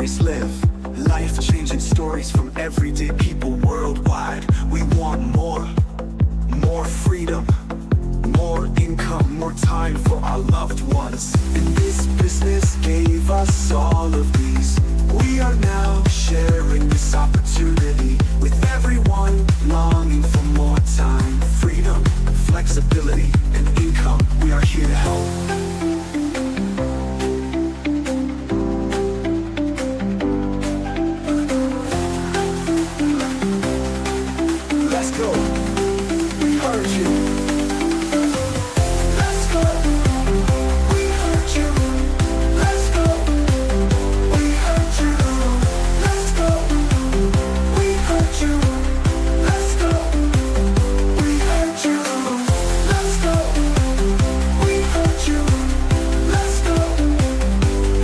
stories live. Life-changing stories from everyday people worldwide. We want more. More freedom, more income, more time for our loved ones. And this business gave us all of these. We are now sharing this opportunity with everyone longing for more time, freedom, flexibility, and income. We are here to help. Let's go. We heard you. Let's go. We heard you. Let's go. We heard you. Let's go. We heard you. Let's go. We heard you. Let's go. We heard you. Let's go.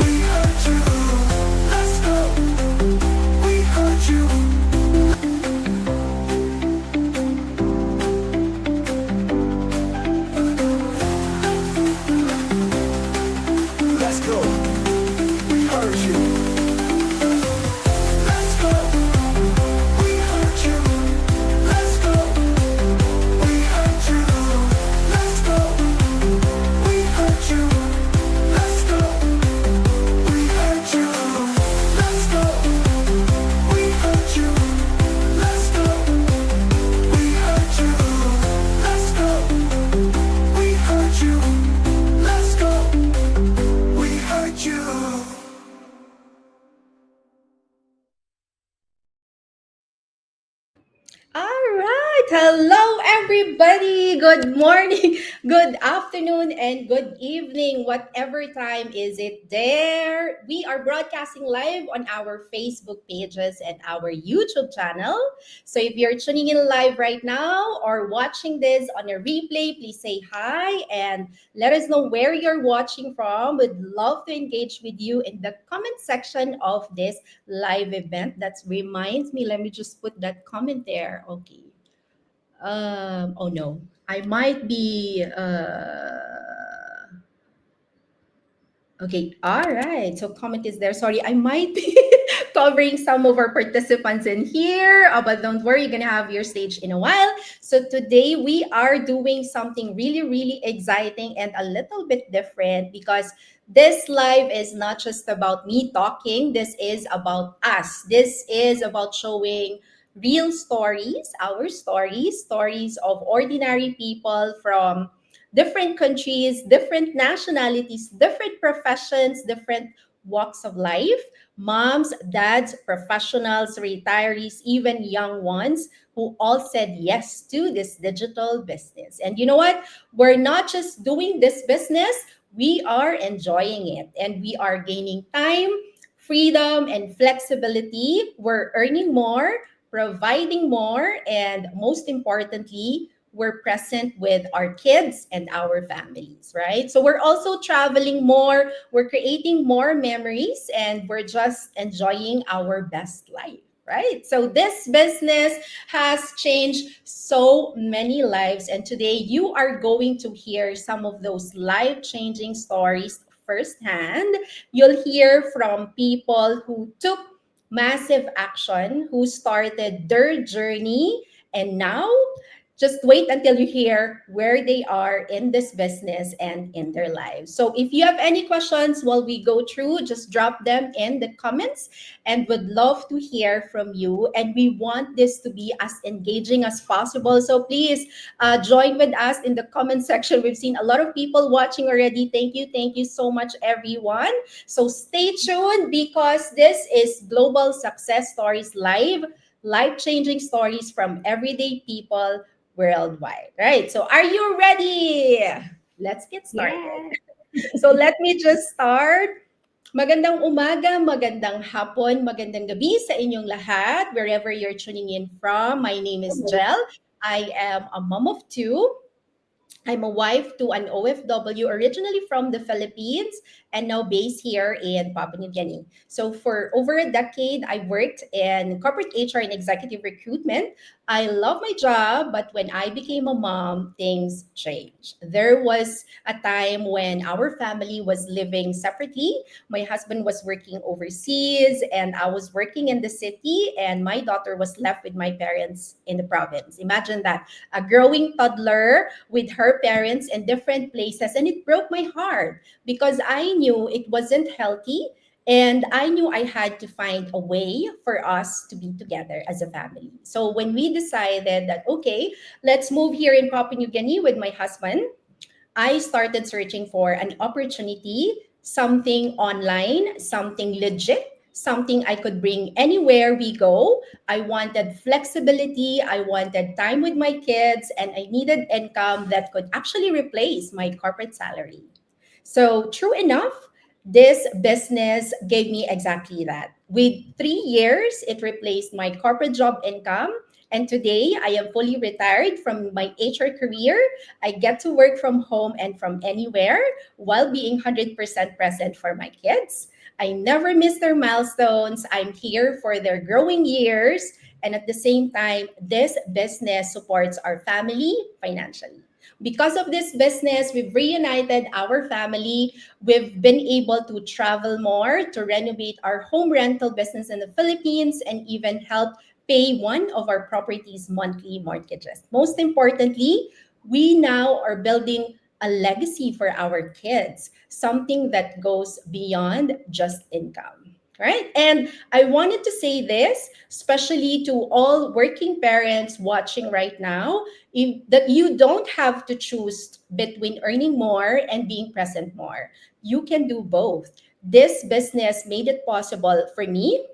We heard you. Let's go. We heard you. Let's go. We heard you. Let's go. We heard you. Let's go. We heard you. Let's go. We heard you. Let's go. We heard you. Let's go. We heard you. Let's go. We heard you. Let's go. We heard you. Let's go. We heard you. All right. Hello, everybody. Good morning, good afternoon, and good evening, whatever time is it there. We are broadcasting live on our Facebook pages and our YouTube channel. So if you're tuning in live right now or watching this on a replay, please say hi and let us know where you're watching from. We'd love to engage with you in the comment section of this live event. That reminds me, let me just put that comment there. Okay. Oh no, I might be. Okay, all right. So comment is there. Sorry, I might be covering some of our participants in here, but don't worry, you're gonna have your stage in a while. So today we are doing something really, really exciting and a little bit different because this live is not just about me talking. This is about us. This is about showing real stories, our stories, stories of ordinary people from different countries, different nationalities, different professions, different walks of life, moms, dads, professionals, retirees, even young ones who all said yes to this digital business. And you know what? We're not just doing this business, we are enjoying it and we are gaining time, freedom, and flexibility. We're earning more, providing more, and most importantly, we're present with our kids and our families, right? So we're also traveling more, we're creating more memories, and we're just enjoying our best life. Right. So this business has changed so many lives. And today you are going to hear some of those life changing stories firsthand. You'll hear from people who took massive action, who started their journey, and now just wait until you hear where they are in this business and in their lives. So if you have any questions while we go through, just drop them in the comments and would love to hear from you. And we want this to be as engaging as possible. So please join with us in the comment section. We've seen a lot of people watching already. Thank you. Thank you so much, everyone. So stay tuned because this is Global Success Stories Live, life-changing stories from everyday people worldwide. Right. So are you ready? Let's get started. Yes. So let me just start. Magandang umaga, magandang hapon, magandang gabi sa inyong lahat, wherever you're tuning in from. My name is Jel. I am a mom of two. I'm a wife to an OFW originally from the Philippines, and now based here in Papua New Guinea. So for over a decade, I worked in corporate HR and executive recruitment. I love my job, but when I became a mom, things changed. There was a time when our family was living separately. My husband was working overseas, and I was working in the city, and my daughter was left with my parents in the province. Imagine that, a growing toddler with her parents in different places, and it broke my heart because I knew it wasn't healthy. And I knew I had to find a way for us to be together as a family. So when we decided that, okay, let's move here in Papua New Guinea with my husband, I started searching for an opportunity, something online, something legit, something I could bring anywhere we go. I wanted flexibility, I wanted time with my kids, and I needed income that could actually replace my corporate salary. So, true enough, this business gave me exactly that. With 3 years, it replaced my corporate job income. And today, I am fully retired from my HR career. I get to work from home and from anywhere while being 100% present for my kids. I never miss their milestones. I'm here for their growing years. And at the same time, this business supports our family financially. Because of this business, we've reunited our family. We've been able to travel more, to renovate our home rental business in the Philippines, and even help pay one of our properties' monthly mortgages. Most importantly, we now are building a legacy for our kids, something that goes beyond just income. Right? And I wanted to say this, especially to all working parents watching right now, that you don't have to choose between earning more and being present more. You can do both. This business made it possible for me,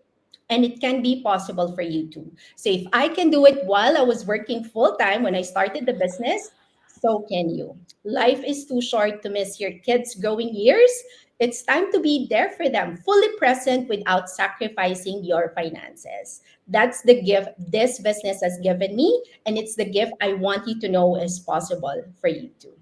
and it can be possible for you too. So if I can do it while I was working full time when I started the business, so can you. Life is too short to miss your kids' growing years. It's time to be there for them, fully present without sacrificing your finances. That's the gift this business has given me, and it's the gift I want you to know is possible for you too.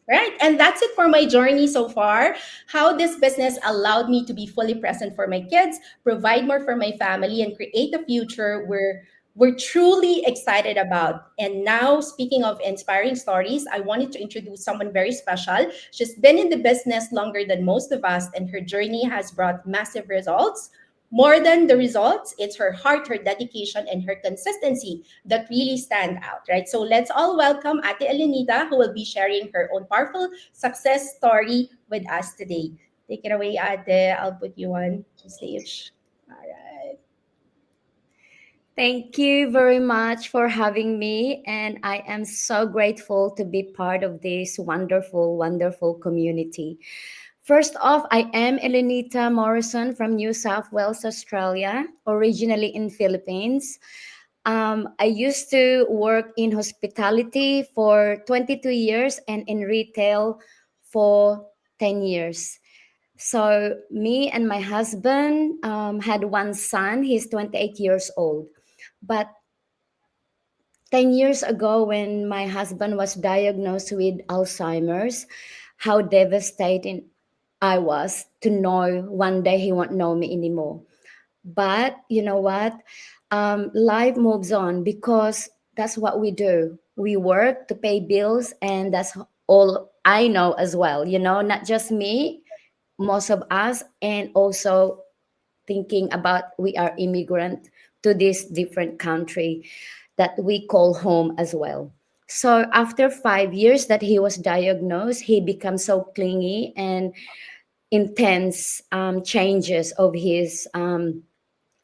Right. And that's it for my journey so far. How this business allowed me to be fully present for my kids, provide more for my family, and create a future where we're truly excited about. And now, speaking of inspiring stories, I wanted to introduce someone very special. She's been in the business longer than most of us, and her journey has brought massive results. More than the results, it's her heart, her dedication, and her consistency that really stand out, right? So let's all welcome Ate Elenita, who will be sharing her own powerful success story with us today. Take it away, Ate. I'll put you on the stage. All right. Thank you very much for having me. And I am so grateful to be part of this wonderful, wonderful community. First off, I am Elenita Morrison from New South Wales, Australia, originally in Philippines. I used to work in hospitality for 22 years and in retail for 10 years. So me and my husband had one son. He's 28 years old. But 10 years ago, when my husband was diagnosed with Alzheimer's, how devastating I was to know one day he won't know me anymore. But you know what? Life moves on because that's what we do. We work to pay bills, and that's all I know as well. Not just me, most of us, and also thinking about we are immigrant to this different country that we call home as well. So after 5 years that he was diagnosed, he became so clingy and intense changes of his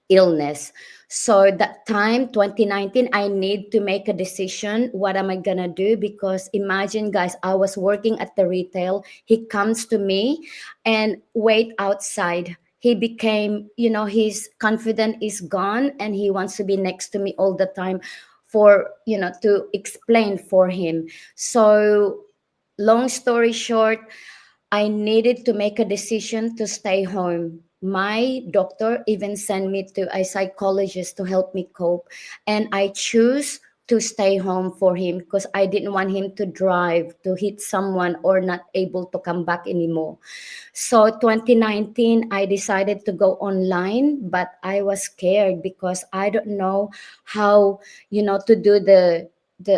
illness. So that time, 2019, I need to make a decision. What am I gonna do? Because imagine, guys, I was working at the retail. He comes to me and wait outside. He became, his confidence is gone, and he wants to be next to me all the time for, to explain for him. So long story short, I needed to make a decision to stay home. My doctor even sent me to a psychologist to help me cope. And I choose to stay home for him because I didn't want him to drive to hit someone or not able to come back anymore. So 2019, I decided to go online, but I was scared because I don't know how, to do the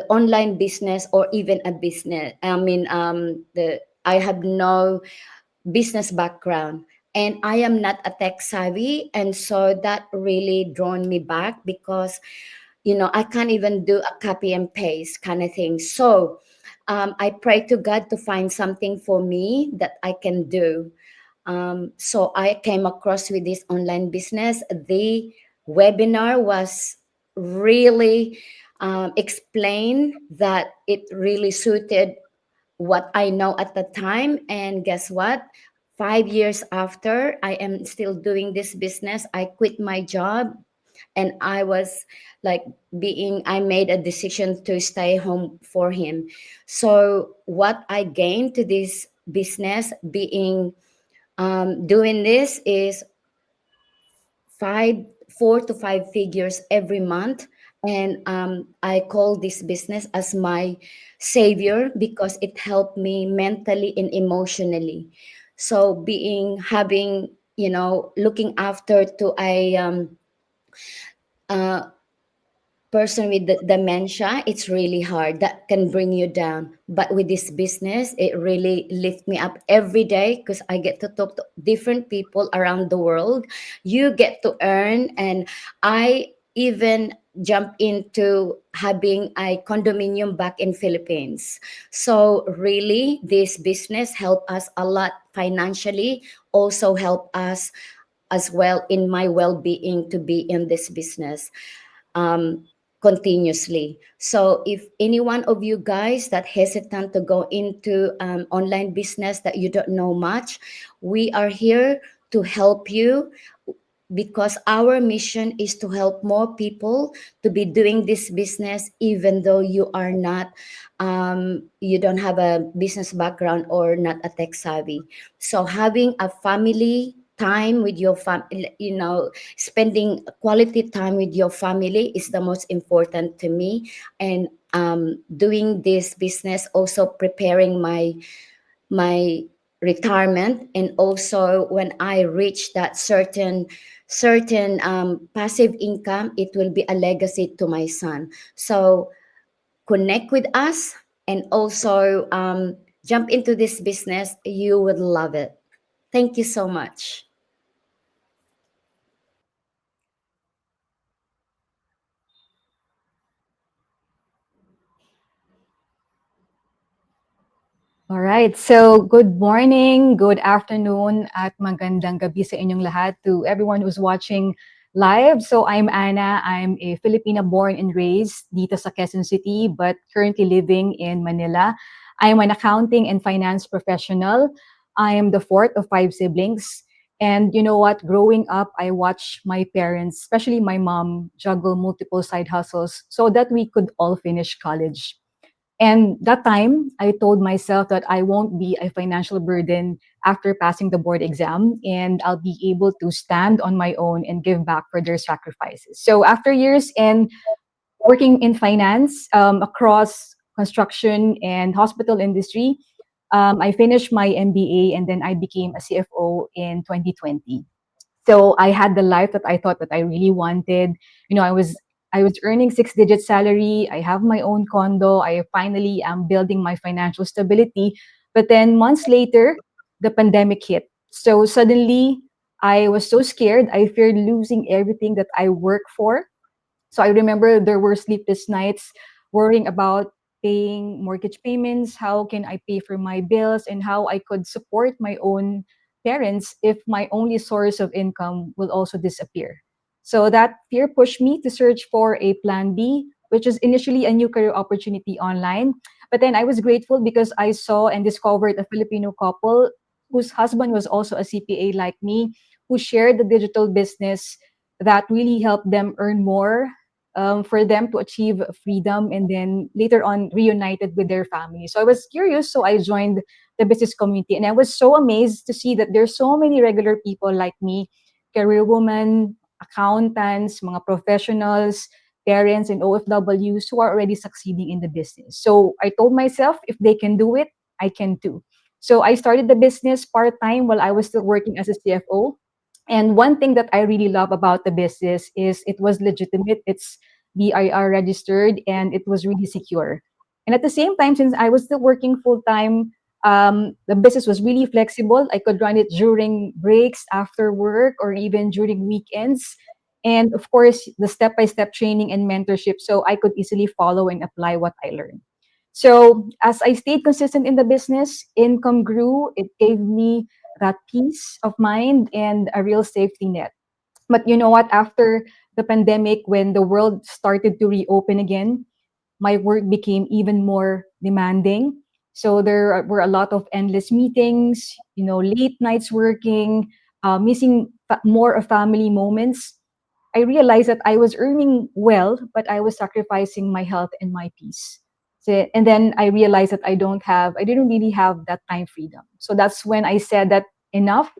online business or even a business. I mean, the I have no business background and I am not a tech savvy, and so that really drawn me back because I can't even do a copy and paste kind of thing. So I pray to God to find something for me that I can do. So I came across with this online business. The webinar was really explained that it really suited what I know at the time. And guess what? 5 years after, I am still doing this business. I quit my job and I was like I made a decision to stay home for him. So what I gained to this business being doing this is 4 to 5 figures every month. And I call this business as my savior because it helped me mentally and emotionally. So having, looking after to a uh, person with the dementia, it's really hard. That can bring you down. But with this business, it really lifts me up every day because I get to talk to different people around the world. You get to earn, and I even jump into having a condominium back in Philippines. So really, this business helped us a lot financially, also help us as well in my well-being to be in this business um, continuously. So if any one of you guys that hesitant to go into online business that you don't know much, we are here to help you because our mission is to help more people to be doing this business even though you are not you don't have a business background or not a tech savvy. So having a family time with your family, spending quality time with your family is the most important to me. And doing this business also preparing my retirement, and also when I reach that certain passive income, it will be a legacy to my son. So connect with us and also jump into this business. You would love it. Thank you so much. All right. So, good morning, good afternoon, at magandang gabi sa inyong lahat to everyone who's watching live. So, I'm Anna. I'm a Filipina born and raised dito sa Quezon City, but currently living in Manila. I am an accounting and finance professional. I am the fourth of five siblings. And you know what? Growing up, I watched my parents, especially my mom, juggle multiple side hustles so that we could all finish college. And that time, I told myself that I won't be a financial burden after passing the board exam, and I'll be able to stand on my own and give back for their sacrifices. So after years in working in finance across construction and hospital industry, I finished my MBA and then I became a CFO in 2020. So I had the life that I thought that I really wanted. I was earning six-digit salary. I have my own condo. I finally am building my financial stability. But then months later, the pandemic hit. So suddenly I was so scared. I feared losing everything that I work for. So I remember there were sleepless nights worrying about paying mortgage payments, how can I pay for my bills, and how I could support my own parents if my only source of income will also disappear. So that fear pushed me to search for a plan B, which is initially a new career opportunity online. But then I was grateful because I saw and discovered a Filipino couple whose husband was also a CPA like me, who shared the digital business that really helped them earn more, for them to achieve freedom, and then later on reunited with their family. So I was curious, so I joined the business community, and I was so amazed to see that there's so many regular people like me, career women, accountants, mga professionals, parents and OFWs who are already succeeding in the business. So I told myself, if they can do it, I can too. So I started the business part time while I was still working as a CFO. And one thing that I really love about the business is it was legitimate. It's BIR registered and it was really secure. And at the same time, since I was still working full time, the business was really flexible. I could run it during breaks, after work, or even during weekends. And of course, the step by step training and mentorship, so I could easily follow and apply what I learned. So, as I stayed consistent in the business, income grew. It gave me that peace of mind and a real safety net. But you know what? After the pandemic, when the world started to reopen again, my work became even more demanding. So there were a lot of endless meetings, late nights working, missing more of family moments. I realized that I was earning well, but I was sacrificing my health and my peace. So, and then I realized that I didn't really have that time freedom. So that's when I said that enough.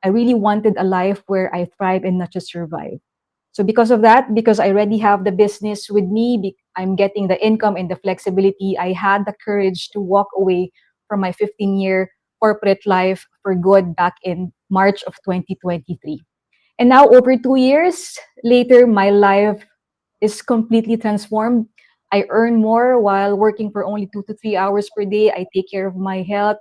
I really wanted a life where I thrive and not just survive. So because of that, because I already have the business with me, I'm getting the income and the flexibility, I had the courage to walk away from my 15-year corporate life for good back in March of 2023. And now, over 2 years later, my life is completely transformed. I earn more while working for only 2 to 3 hours per day. I take care of my health.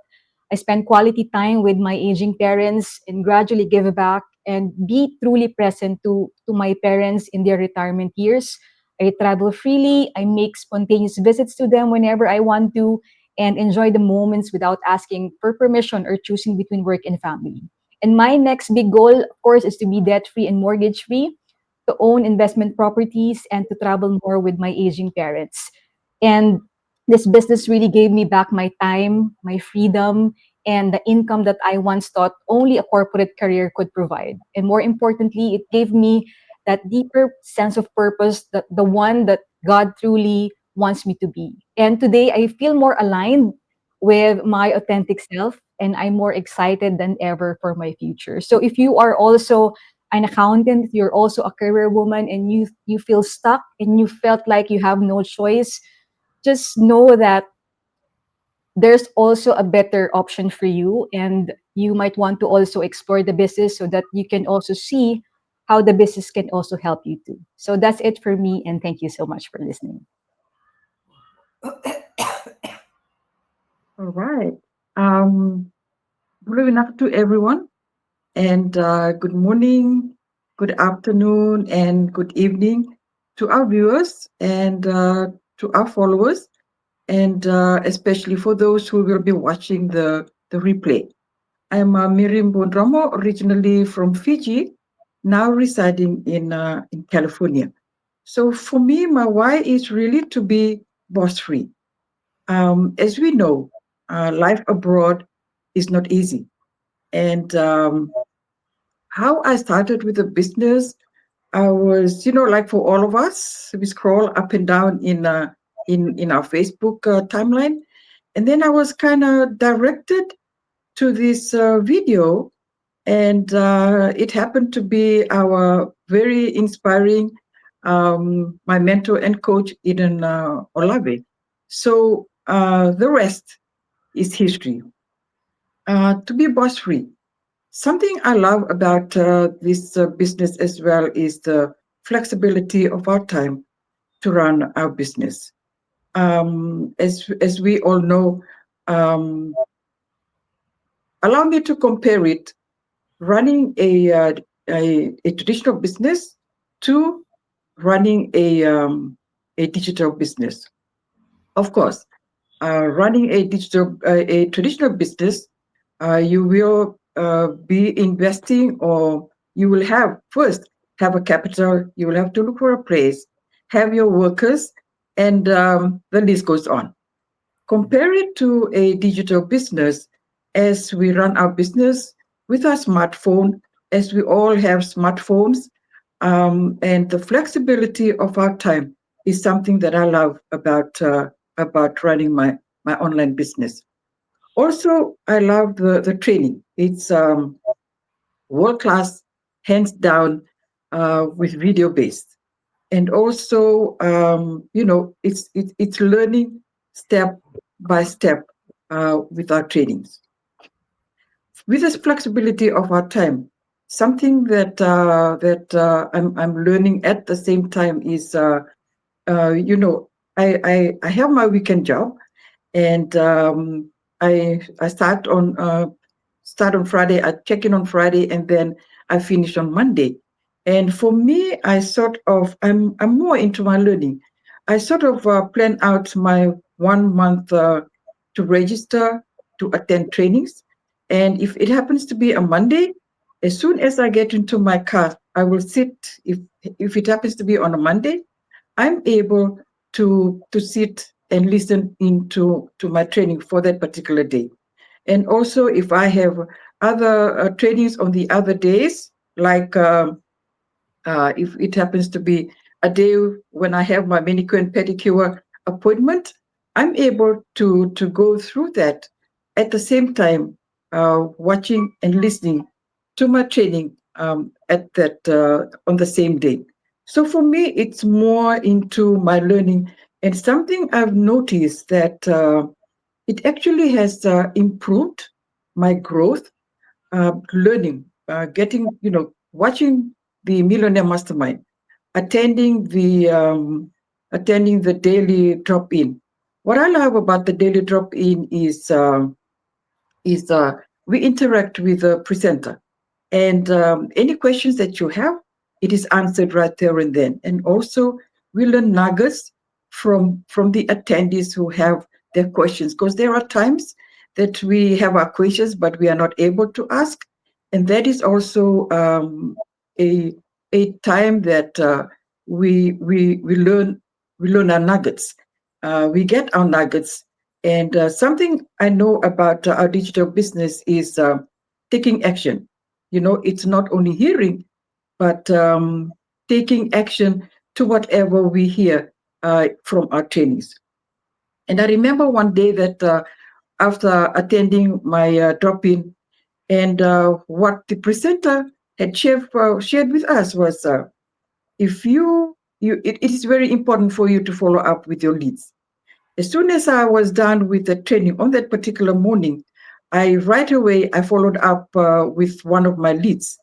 I spend quality time with my aging parents and gradually give back and be truly present to my parents in their retirement years. I travel freely. I make spontaneous visits to them whenever I want to and enjoy the moments without asking for permission or choosing between work and family. And my next big goal, of course, is to be debt free and mortgage free, to own investment properties, and to travel more with my aging parents. And this business really gave me back my time, my freedom, and the income that I once thought only a corporate career could provide. And more importantly, it gave me that deeper sense of purpose, that the one that God truly wants me to be. And today I feel more aligned with my authentic self, and I'm more excited than ever for my future. So if you are also an accountant, you're also a career woman, and you feel stuck and you felt like you have no choice, just know that there's also a better option for you, and you might want to also explore the business so that you can also see how the business can also help you too. So that's it for me, and thank you so much for listening. All right. Um, Good enough to everyone, and good morning, good afternoon, and good evening to our viewers and to our followers, and especially for those who will be watching the replay. I'm Miriam Bondramo, originally from Fiji, now residing in California. So for me, my why is really to be boss free. As we know, life abroad is not easy. And how I started with the business, I was, like for all of us, we scroll up and down in our Facebook timeline, and then I was kind of directed to this video, and it happened to be our very inspiring, my mentor and coach, Eden Olave. So the rest is history. To be boss free. Something I love about this business as well is the flexibility of our time to run our business. As we all know, um, allow me to compare it running a traditional business to running a digital business. Of course, running a traditional business, you will be investing, or you will have first have a capital. You will have to look for a place, have your workers, and the list goes on. Compare it to a digital business, as we run our business with our smartphone, as we all have smartphones, and the flexibility of our time is something that I love about running my online business. Also, I love the training. It's world class, hands down, with video based. and also it's learning step by step with our trainings with this flexibility of our time. Something I'm learning at the same time is you know I have my weekend job, and I start on Friday. I check in on Friday, and then I finish on Monday. And for me, I'm more into my learning. I sort of plan out my 1 month to register to attend trainings, and if it happens to be a Monday, as soon as I get into my car, I will sit. If it happens to be on a Monday, I'm able to sit and listen into to my training for that particular day. And also, if I have other trainings on the other days, like if it happens to be a day when I have my manicure and pedicure appointment, I'm able to go through that at the same time, watching and listening to my training at that on the same day. So for me, it's more into my learning, and something I've noticed that it actually has improved my growth, learning, watching the Millionaire Mastermind, attending the daily drop in. What I love about the daily drop in is we interact with the presenter, and any questions that you have, it is answered right there and then. And also, we learn nuggets from the attendees who have their questions, because there are times that we have our questions but we are not able to ask, and that is also a a time that we learn our nuggets. We get our nuggets, and something I know about our digital business is taking action. It's not only hearing, but taking action to whatever we hear from our trainings. And I remember one day that after attending my drop in, and what the presenter had shared with us was if it is very important for you to follow up with your leads. As soon as I was done with the training on that particular morning, I right away I followed up with one of my leads,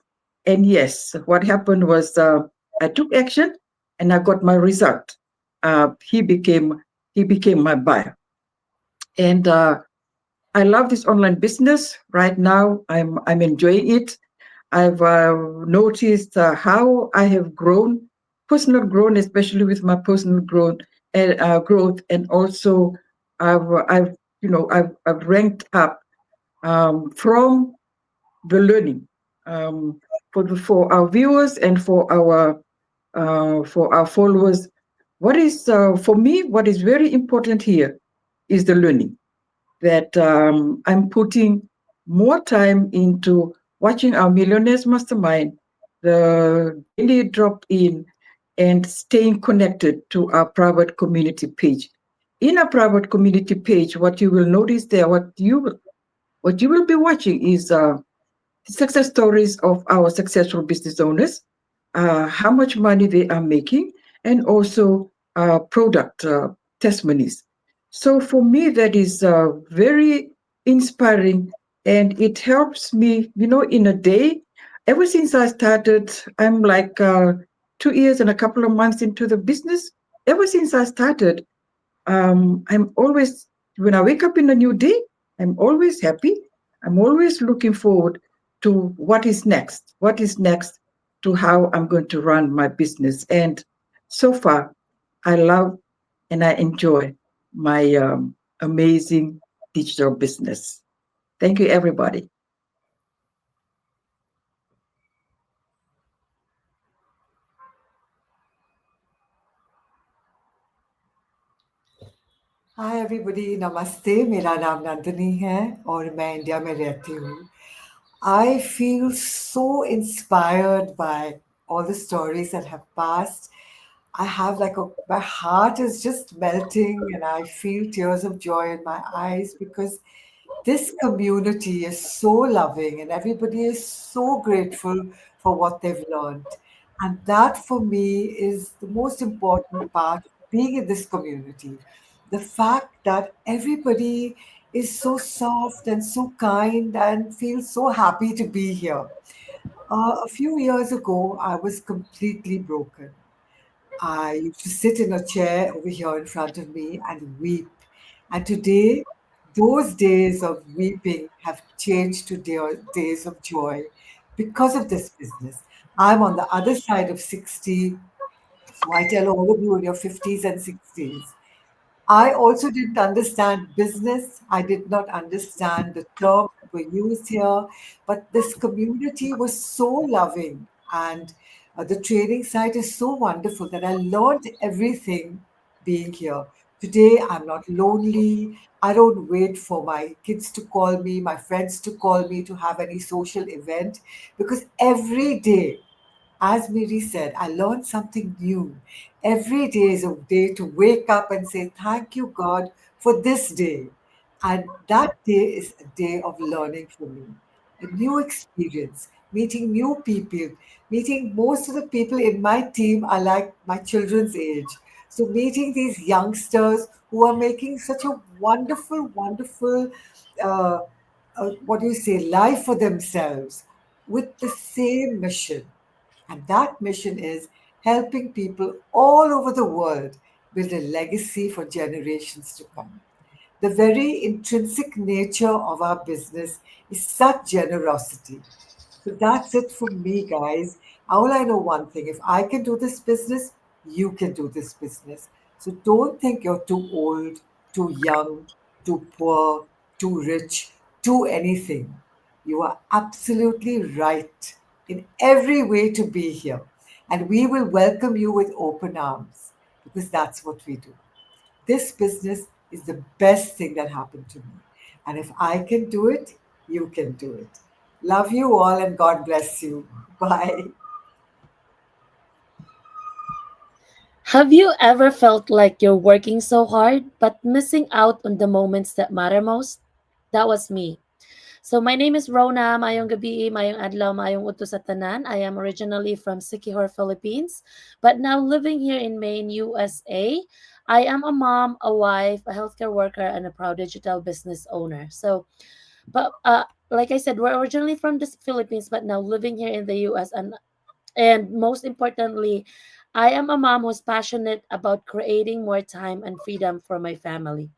and yes, what happened was I took action and I got my result. He became my buyer, and I love this online business right now. I'm enjoying it. I've noticed how I have grown, personal growth, especially with my personal growth, and also I've ranked up from the learning, for our viewers and for our followers. What is for me? What is very important here is the learning, that I'm putting more time into watching our Millionaires Mastermind, the daily drop in, and staying connected to our private community page. In our private community page, what you will notice there, what you will be watching is success stories of our successful business owners, how much money they are making, and also product testimonies. So for me, that is very inspiring, and it helps me, in a day. Ever since I started, I'm like 2 years and a couple of months into the business. Ever since I started, I'm always, when I wake up in a new day, I'm always happy. I'm always looking forward to what is next to how I'm going to run my business. And so far, I love and I enjoy my amazing digital business. Thank you, everybody. Hi everybody नमस्ते मेरा नाम नंदिनी है और मैं India में रहती हूँ I feel so inspired by all the stories that have passed. I have my heart is just melting and I feel tears of joy in my eyes because this community is so loving and everybody is so grateful for what they've learned. And that for me is the most important part of being in this community. The fact that everybody is so soft and so kind and feels so happy to be here. A few years ago, I was completely broken. I used to sit in a chair over here in front of me and weep. And today, those days of weeping have changed to days of joy because of this business. I'm on the other side of 60, so I tell all of you in your 50s and 60s, I also didn't understand business. I did not understand the terms that were used here. But this community was so loving, and the training site is so wonderful that I learned everything being here. Today, I'm not lonely. I don't wait for my kids to call me, my friends to call me to have any social event because every day, as Miri said, I learned something new. Every day is a day to wake up and say, thank you, God, for this day. And that day is a day of learning for me. A new experience, meeting new people, meeting most of the people in my team are like my children's age. So, meeting these youngsters who are making such a wonderful, wonderful, uh, what do you say, life for themselves with the same mission, and that mission is helping people all over the world build a legacy for generations to come. The very intrinsic nature of our business is such generosity. So that's it for me, guys. All I know one thing, if I can do this business, you can do this business. So don't think you're too old, too young, too poor, too rich, too anything. You are absolutely right in every way to be here. And we will welcome you with open arms because that's what we do. This business is the best thing that happened to me. And if I can do it, you can do it. Love you all and God bless you. Bye. Have you ever felt like you're working so hard but missing out on the moments that matter most? That was me. So my name is Rona, mayong gabi, mayong adlaw, mayong udto sa tanan. I am originally from Siquijor, Philippines, but now living here in Maine, USA. I am a mom, a wife, a healthcare worker, and a proud digital business owner. But like I said, we're originally from the Philippines, but now living here in the US, and most importantly, I am a mom who's passionate about creating more time and freedom for my family.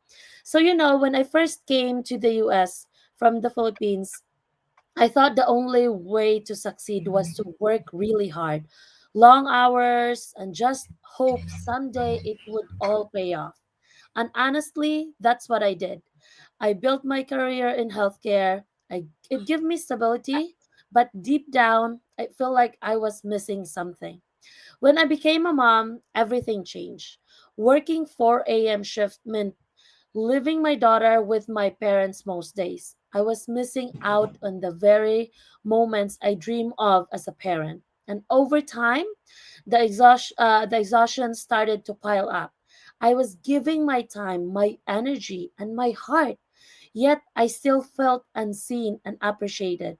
So, when I first came to the US from the Philippines, I thought the only way to succeed was to work really hard, long hours, and just hope someday it would all pay off. And honestly, that's what I did. I built my career in healthcare. It gave me stability, but deep down, I feel like I was missing something. When I became a mom, everything changed. Working 4 a.m. shift meant leaving my daughter with my parents most days. I was missing out on the very moments I dream of as a parent. And over time, the exhaustion started to pile up. I was giving my time, my energy, and my heart, yet I still felt unseen and unappreciated.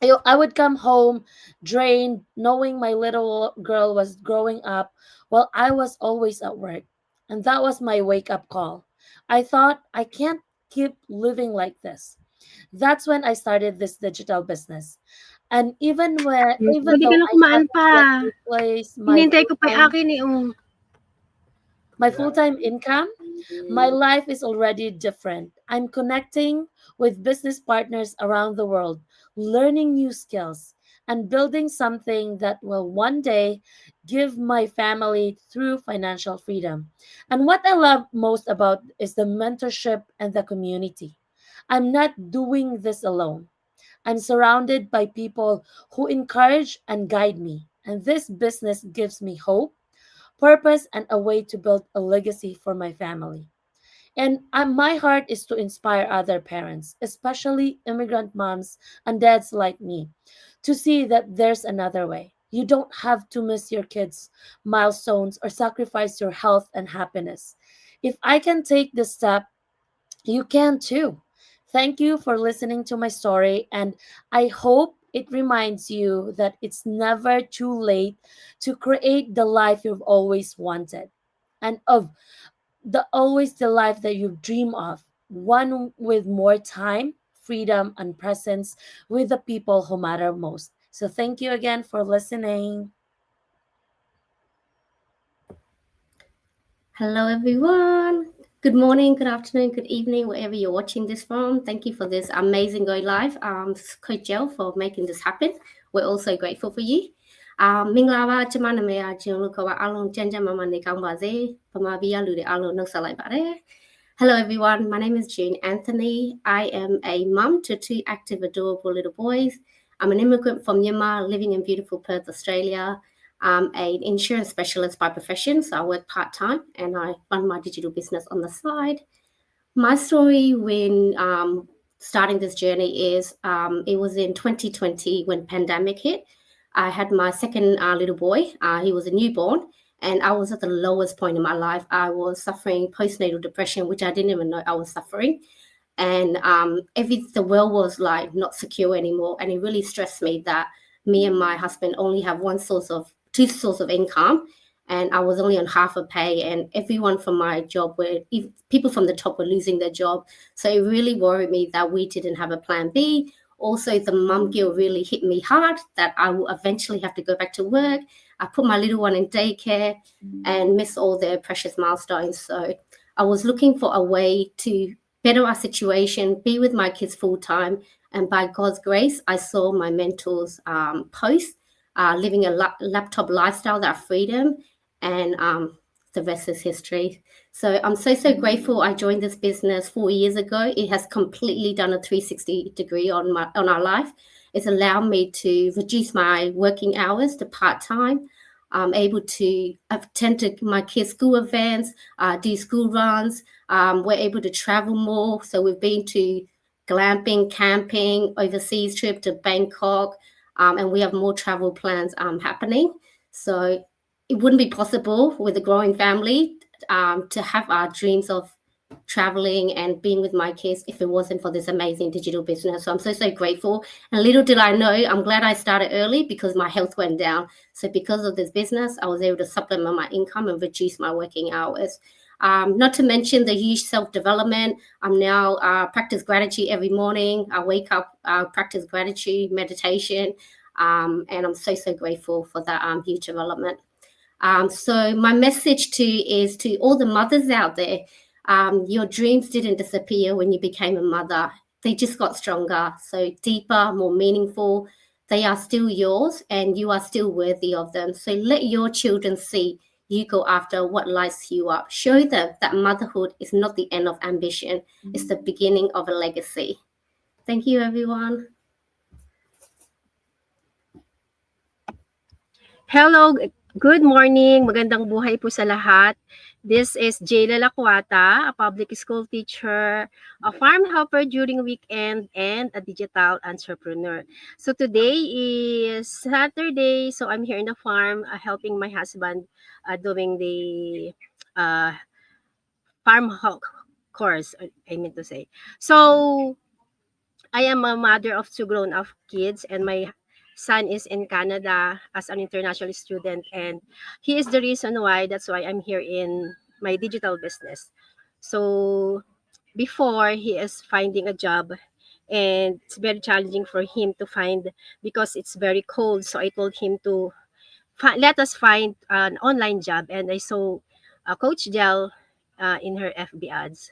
I would come home drained, knowing my little girl was growing up while I was always at work. And that was my wake up call. I thought, I can't keep living like this. That's when I started this digital business. And even Pwede ka though na I kumaan haven't pa. yet replaced Hinihintay ko pa yung akin eh, oh. my full-time income, my life is already different. I'm connecting with business partners around the world, learning new skills, and building something that will one day give my family true financial freedom. And what I love most about is the mentorship and the community. I'm not doing this alone. I'm surrounded by people who encourage and guide me. And this business gives me hope, purpose, and a way to build a legacy for my family. And my heart is to inspire other parents, especially immigrant moms and dads like me, to see that there's another way. You don't have to miss your kids' milestones or sacrifice your health and happiness. If I can take this step, you can too. Thank you for listening to my story, and I hope It reminds you that it's never too late to create the life you've always wanted, and of the always the life that you dream of, one with more time, freedom, and presence with the people who matter most. So thank you again for listening. Hello, everyone. Good morning, good afternoon, good evening, wherever you're watching this from. Thank you for this amazing going live. Coach Jill for making this happen. We're also grateful for you. Minglava chamana mea jionu kawa along janja mama ne kambaze pamavia lude along no salai bare. Hello, everyone. My name is June Anthony. I am a mum to two active, adorable little boys. I'm an immigrant from Myanmar, living in beautiful Perth, Australia. I'm an insurance specialist by profession, so I work part time and I run my digital business on the side. My story when starting this journey is it was in 2020 when pandemic hit. I had my second little boy. He was a newborn, and I was at the lowest point in my life. I was suffering postnatal depression, which I didn't even know I was suffering, and every the world was like not secure anymore, and it really stressed me that me and my husband only have two source of income, and I was only on half a pay, and everyone from my job were people from the top were losing their job, so it really worried me that we didn't have a plan B. Also, the mum guilt really hit me hard that I will eventually have to go back to work. I put my little one in daycare and miss all their precious milestones. So I was looking for a way to better our situation, be with my kids full time. And by God's grace, I saw my mentor's post, living a laptop lifestyle, that freedom, and the rest is history. So I'm so grateful I joined this business 4 years ago. It has completely done a 360 degree on our life. It's allowed me to reduce my working hours to part time. I'm able to attend to my kids' school events, do school runs. We're able to travel more. So we've been to glamping, camping, overseas trip to Bangkok, and we have more travel plans happening. So it wouldn't be possible with a growing family to have our dreams of traveling and being with my kids if it wasn't for this amazing digital business. So I'm so grateful. And little did I know, I'm glad I started early because my health went down. So because of this business, I was able to supplement my income and reduce my working hours. Not to mention the huge self-development. I'm now practice gratitude every morning. I wake up, practice gratitude, meditation, and I'm so grateful for that huge development. So my message is to all the mothers out there. Your dreams didn't disappear when you became a mother. They just got stronger, so deeper, more meaningful. They are still yours and you are still worthy of them. So let your children see you go after what lights you up. Show them that motherhood is not the end of ambition, it's the beginning of a legacy. Thank you, everyone. Hello, good morning. Magandang buhay po sa lahat. This is Jayla Lakwata, a public school teacher, a farm helper during weekend, and a digital entrepreneur. So today is Saturday, so I'm here in the farm helping my husband doing the uh, course, I mean to say. So I am a mother of two grown-up kids, and my son is in Canada as an international student, and he is the reason why. That's why I'm here in my digital business. So before, he is finding a job, and it's very challenging for him to find because it's very cold. So I told him to let us find an online job, and I saw Coach Del in her FB ads.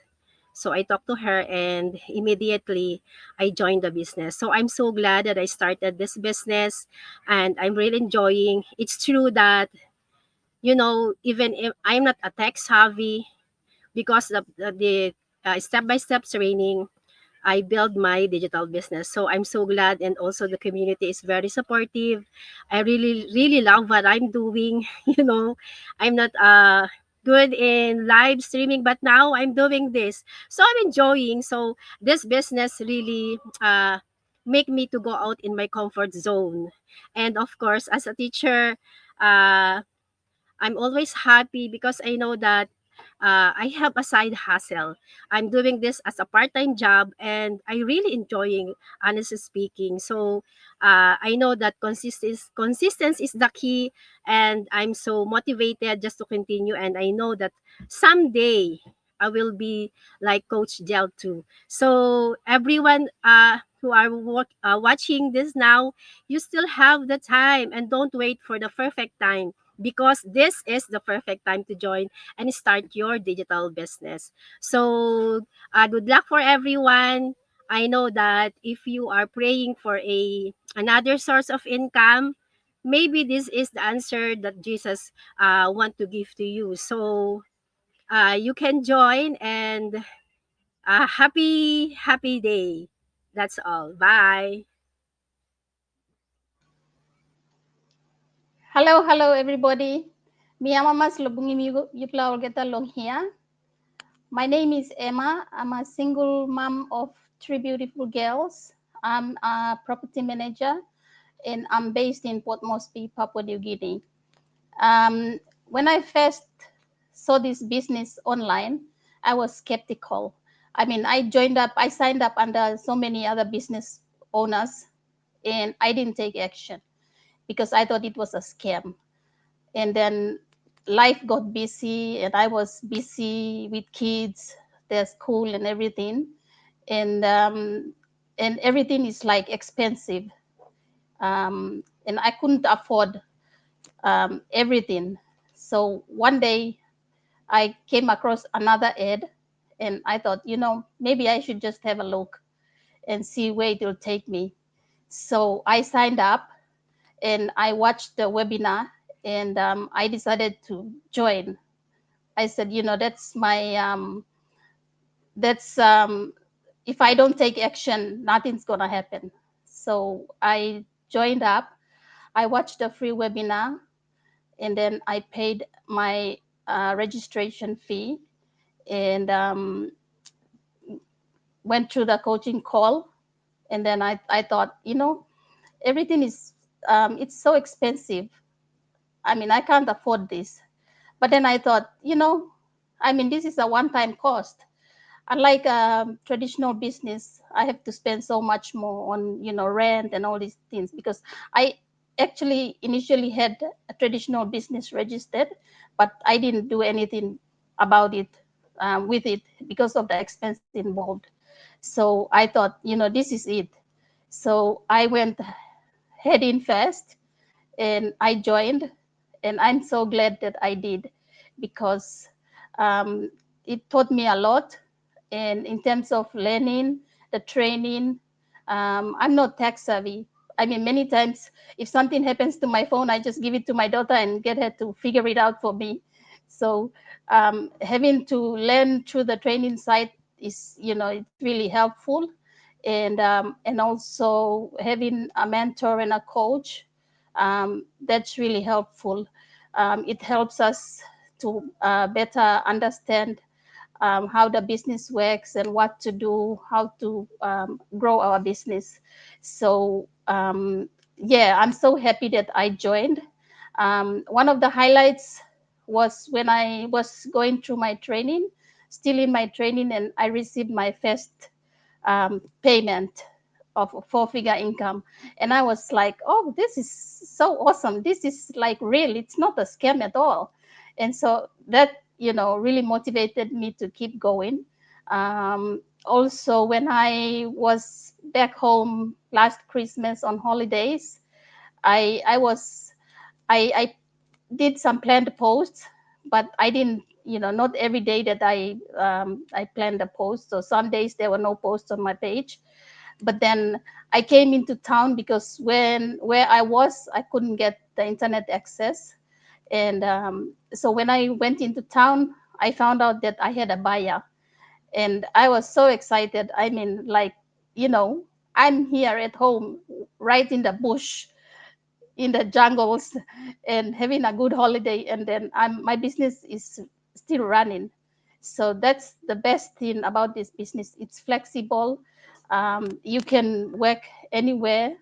So I talked to her and immediately I joined the business. So I'm so glad that I started this business and I'm really enjoying. It's true that, even if I'm not a tech savvy, because the step-by-step training, I build my digital business. So I'm so glad, and also the community is very supportive. I really, really love what I'm doing. I'm not good in live streaming, but now I'm doing this. So I'm enjoying. So this business really make me to go out in my comfort zone. And of course, as a teacher, uh, I'm always happy because I know that I have a side hustle. I'm doing this as a part-time job, and I really enjoying, honestly speaking. So I know that consistency is the key, and I'm so motivated just to continue. And I know that someday I will be like Coach Gel too. So everyone who are watching this now, you still have the time, and don't wait for the perfect time, because this is the perfect time to join and start your digital business. So good luck for everyone. I know that if you are praying for a another source of income, maybe this is the answer that Jesus want to give to you. So you can join, and happy day. That's all. Bye. Hello, everybody. Miyamamas lubungi yupla olgeta long here. My name is Emma. I'm a single mom of three beautiful girls. I'm a property manager, and I'm based in Port Moresby, Papua New Guinea. When I first saw this business online, I was skeptical. I mean, I signed up under so many other business owners, and I didn't take action because I thought it was a scam. And then life got busy, and I was busy with kids, their school and everything. And everything is like expensive. And I couldn't afford everything. So one day I came across another ad, and I thought, maybe I should just have a look and see where it will take me. So I signed up, and I watched the webinar, and I decided to join. I said, that's if I don't take action, nothing's gonna happen. So I joined up. I watched the free webinar, and then I paid my registration fee, and went through the coaching call. And then I thought, everything is it's so expensive. I mean, I can't afford this. But then I thought, I mean, this is a one-time cost. Unlike traditional business, I have to spend so much more on, rent and all these things, because I actually initially had a traditional business registered, but I didn't do anything about it with it because of the expense involved. So I thought, this is it. So I went head in fast, and I joined, and I'm so glad that I did, because um, it taught me a lot. And in terms of learning, the training, I'm not tech savvy. I mean, many times if something happens to my phone, I just give it to my daughter and get her to figure it out for me. So having to learn through the training site is, it's really helpful. And also having a mentor and a coach, that's really helpful. It helps us to better understand how the business works and what to do, how to grow our business. So yeah, I'm so happy that I joined. One of the highlights was when I was going through my training, still in my training, and I received my first payment of a four-figure income. And I was like, oh, this is so awesome. This is like real. It's not a scam at all. And so that, really motivated me to keep going. Also, when I was back home last Christmas on holidays, I was I did some planned posts, but I didn't, not every day that I planned a post. So some days there were no posts on my page. But then I came into town because where I was, I couldn't get the internet access. And so when I went into town, I found out that I had a buyer, and I was so excited. I mean, like, I'm here at home, right in the bush, in the jungles, and having a good holiday, and then my business is still running. So that's the best thing about this business. It's flexible. You can work anywhere,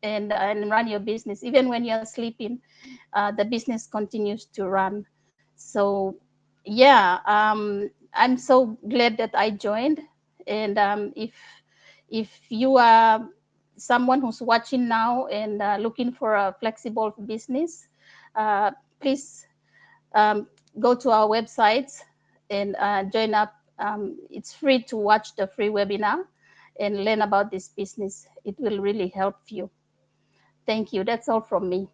and run your business even when you're sleeping. The business continues to run. So yeah, I'm so glad that I joined. And if you are someone who's watching now and looking for a flexible business, uh, please um, go to our websites and join up. It's free to watch the free webinar and learn about this business. It will really help you. Thank you. That's all from me.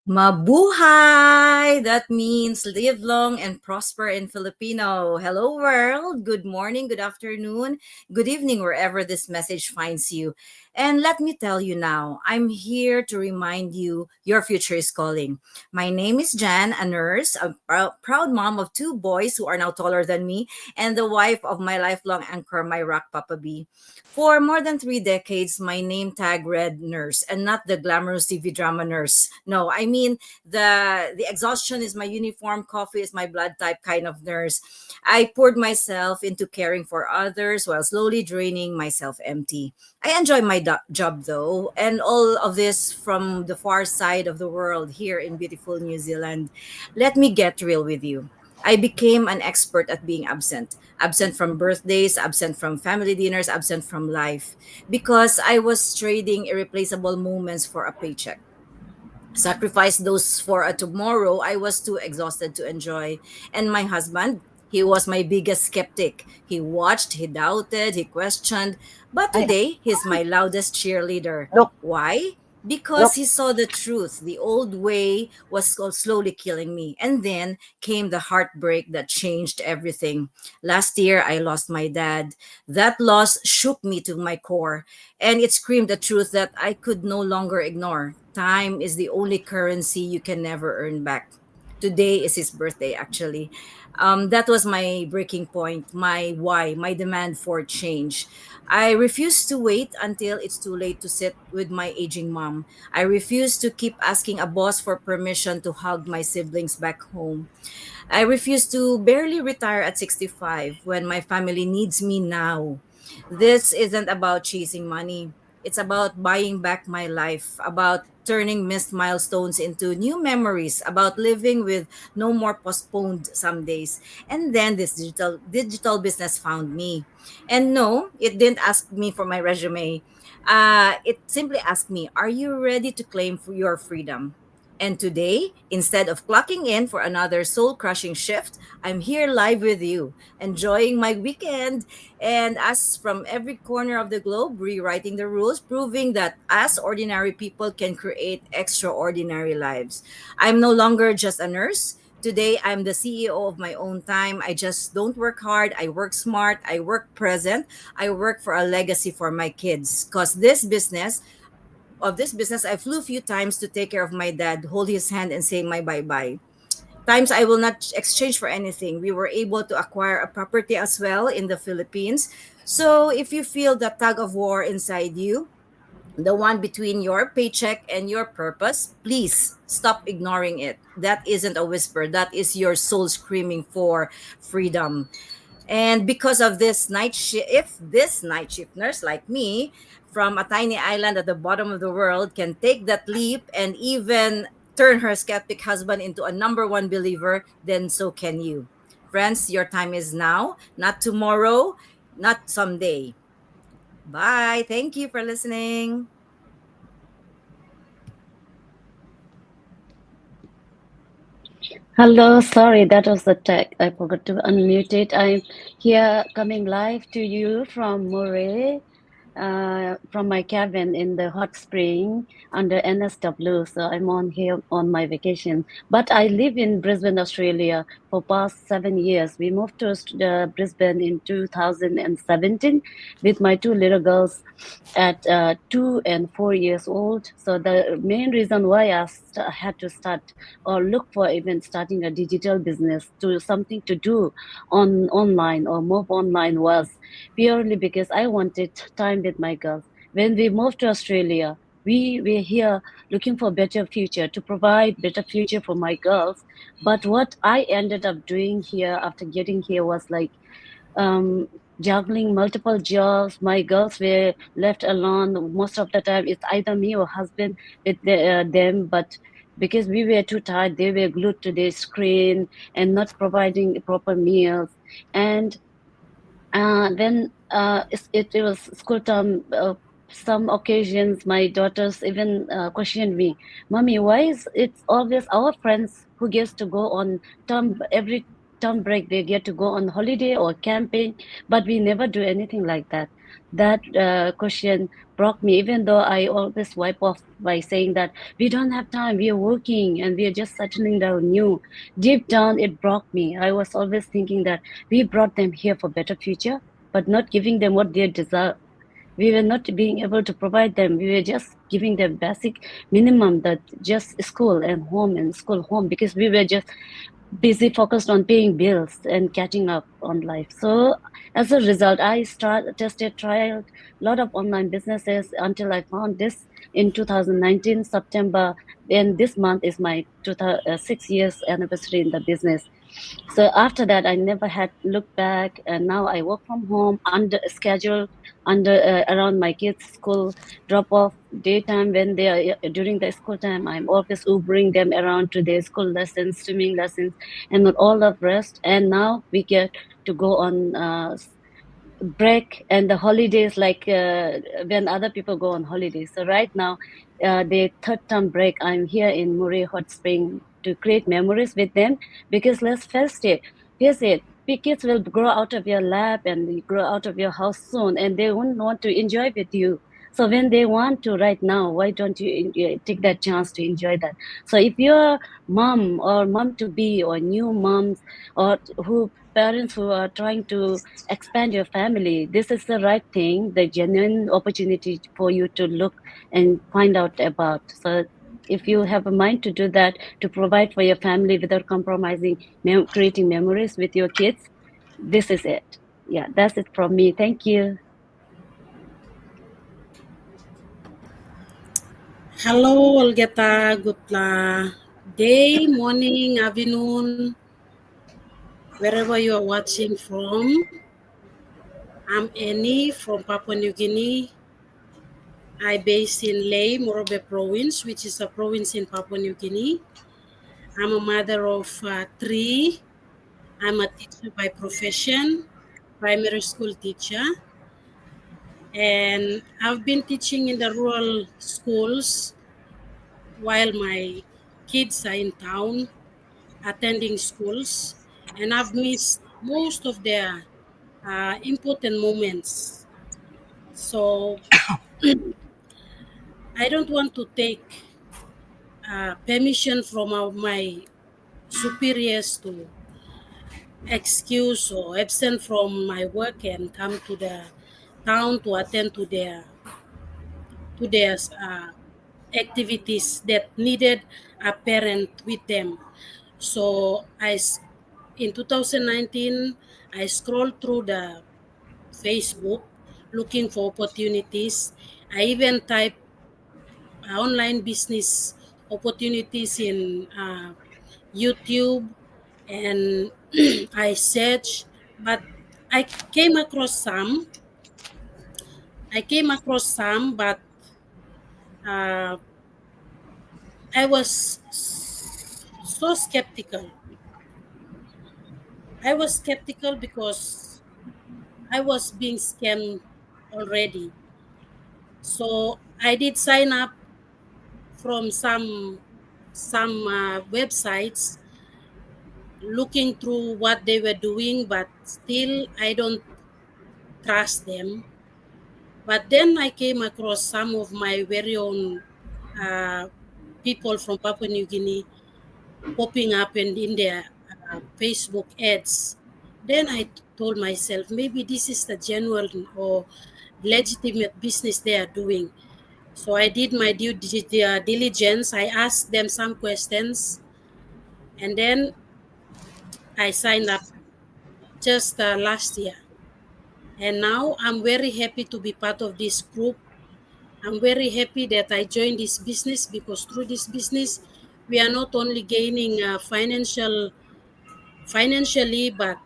Mabuhay! That means live long and prosper in Filipino. Hello, world. Good morning, good afternoon, good evening, wherever this message finds you. And let me tell you now, I'm here to remind you your future is calling. My name is Jan, a nurse, a proud mom of two boys who are now taller than me, and the wife of my lifelong anchor, my rock Papa B. For more than 3 decades, my name tag read nurse and not the glamorous TV drama nurse. No, I mean the exhaustion is my uniform, coffee is my blood type kind of nurse. I poured myself into caring for others while slowly draining myself empty. I enjoy my job though, and all of this from the far side of the world here in beautiful New Zealand. Let me get real with you. I became an expert at being absent. Absent from birthdays, absent from family dinners, absent from life. Because I was trading irreplaceable moments for a paycheck. Sacrifice those for a tomorrow I was too exhausted to enjoy. And my husband, he was my biggest skeptic. He watched, he doubted, he questioned. But Ay, today, he's my loudest cheerleader. look, Why? Because look. he saw the truth. The old way was slowly killing me. And then came the heartbreak that changed everything. Last year, I lost my dad. That loss shook me to my core, and it screamed the truth that I could no longer ignore. Time is the only currency you can never earn back. Today is his birthday, actually. That was my breaking point, my why, my demand for change. I refuse to wait until it's too late to sit with my aging mom. I refuse to keep asking a boss for permission to hug my siblings back home. I refuse to barely retire at 65 when my family needs me now. This isn't about chasing money. It's about buying back my life, about turning missed milestones into new memories, about living with no more postponed some days. And then this digital business found me. And no, it didn't ask me for my resume. It simply asked me, "Are you ready to claim for your freedom?" And today, instead of clocking in for another soul crushing shift, I'm here live with you, enjoying my weekend. And us from every corner of the globe, rewriting the rules, proving that us ordinary people can create extraordinary lives. I'm no longer just a nurse. Today, I'm the CEO of my own time. I just don't work hard. I work smart. I work present. I work for a legacy for my kids. Because this business, I flew a few times to take care of my dad, hold his hand, and say my bye bye. Times I will not exchange for anything. We were able to acquire a property as well in the Philippines. So if you feel the tug of war inside you, the one between your paycheck and your purpose, please stop ignoring it. That isn't a whisper, that is your soul screaming for freedom. And because of this night shift, if this night shift nurse like me from a tiny island at the bottom of the world can take that leap and even turn her skeptic husband into a number one believer, then so can you. Friends, your time is now, not tomorrow, not someday. Bye. Thank you for listening. Hello, sorry, that was the tech. I forgot to unmute it. I'm here coming live to you from Murray, from my cabin in the hot spring under NSW. So I'm on here on my vacation. But I live in Brisbane, Australia for past 7 years. We moved to Brisbane in 2017 with my two little girls at 2 and 4 years old. So the main reason why I had to start or look for even starting a digital business to something to do on online or move online was purely because I wanted time with my girls. When we moved to Australia, we were here looking for better future, to provide better future for my girls. But what I ended up doing here after getting here was like um, juggling multiple jobs. My girls were left alone. Most of the time, it's either me or husband with them. But because we were too tired, they were glued to their screen and not providing proper meals. And then it was school term. Some occasions, my daughters even questioned me, "Mommy, why is it always our friends who gets to go on every term break? They get to go on holiday or camping, but we never do anything like that." That question broke me. Even though I always wipe off by saying that we don't have time, we are working, and we are just settling down new. Deep down, it broke me. I was always thinking that we brought them here for better future, but not giving them what they deserve. We were not being able to provide them. We were just giving them basic minimum, that just school and home and school home, because we were just busy focused on paying bills and catching up on life. So as a result, I tried a lot of online businesses until I found this in 2019 September, and this month is my 6 years anniversary in the business. So after that, I never had looked back, and now I work from home under a schedule, under around my kids' school drop off daytime. When they are during the school time, I'm always Ubering them around to their school lessons, swimming lessons, and all of rest. And now we get to go on break and the holidays, like when other people go on holidays. So right now, the third term break, I'm here in Murray Hot Spring to create memories with them, because let's face it, kids will grow out of your lap and grow out of your house soon, and they won't want to enjoy with you. So when they want to right now, why don't you take that chance to enjoy that? So if you're mom or mom to be, or new moms, or who parents who are trying to expand your family, this is the right thing, the genuine opportunity for you to look and find out about. So if you have a mind to do that, to provide for your family without compromising, creating memories with your kids, this is it. Yeah, that's it from me. Thank you. Hello, Olgeta. Good day, morning, afternoon, wherever you are watching from. I'm Annie from Papua New Guinea. I based in Ley, Morobe province, which is a province in Papua New Guinea. I'm a mother of three. I'm a teacher by profession, primary school teacher. And I've been teaching in the rural schools while my kids are in town attending schools, and I've missed most of their important moments. So I don't want to take permission from my superiors to excuse or absent from my work and come to the town to attend to their activities that needed a parent with them. So in 2019, I scrolled through the Facebook looking for opportunities. I even typed online business opportunities in YouTube, and I searched, but I came across some. But uh, I was so skeptical. I was skeptical because I was being scammed already. So I did sign up from some websites looking through what they were doing, but still I don't trust them. But then I came across some of my very own uh, people from Papua New Guinea popping up in their Facebook ads. Then I told myself, maybe this is the genuine or legitimate business they are doing. So I did my diligence. I asked them some questions, and then I signed up just last year. And now I'm very happy to be part of this group I'm very happy that I joined this business because through this business, we are not only gaining financially, but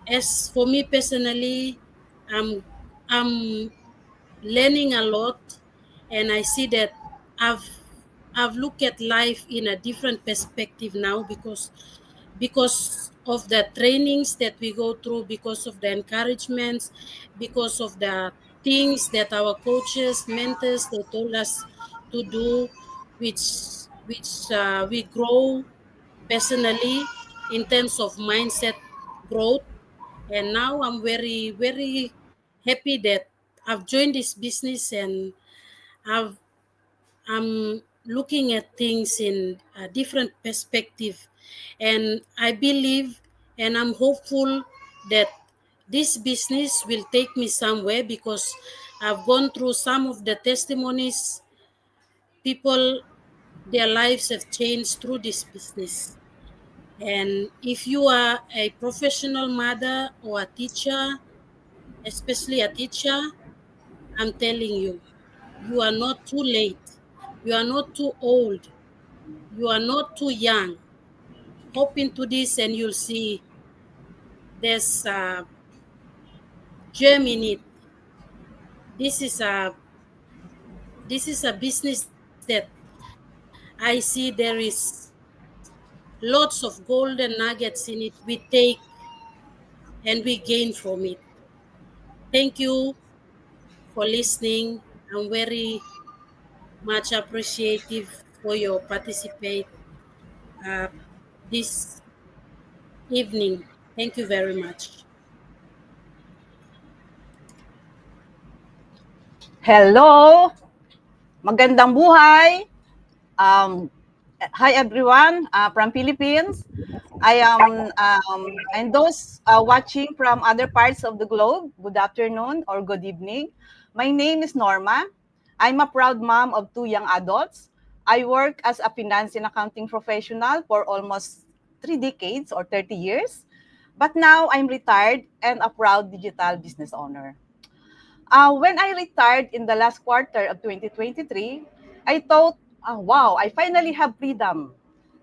as for me personally, I'm I'm learning a lot, and I see that I've I've looked at life in a different perspective now because of the trainings that we go through, because of the encouragements, because of the things that our coaches, mentors, they told us to do, which we grow personally in terms of mindset growth. And now I'm very happy that I've joined this business, and I've I'm looking at things in a different perspective. And I believe and I'm hopeful that this business will take me somewhere because I've gone through some of the testimonies. People, their lives have changed through this business. And if you are a professional mother or a teacher, especially a teacher, I'm telling you, you are not too late. You are not too old. You are not too young. Hop into this and you'll see there's a gem in it. This is a this is a business that I see there is lots of golden nuggets in it. We take and we gain from it. Thank you for listening. I'm very much appreciative for your participate uh, this evening. Thank you very much. Hello! Magandang buhay! Um, Hi everyone from Philippines. I am and those watching from other parts of the globe. Good afternoon or good evening. My name is Norma. I'm a proud mom of two young adults. I work as a finance and accounting professional for almost 3 decades or 30 years. But now I'm retired and a proud digital business owner. When I retired in the last quarter of 2023, I thought, oh, wow, I finally have freedom.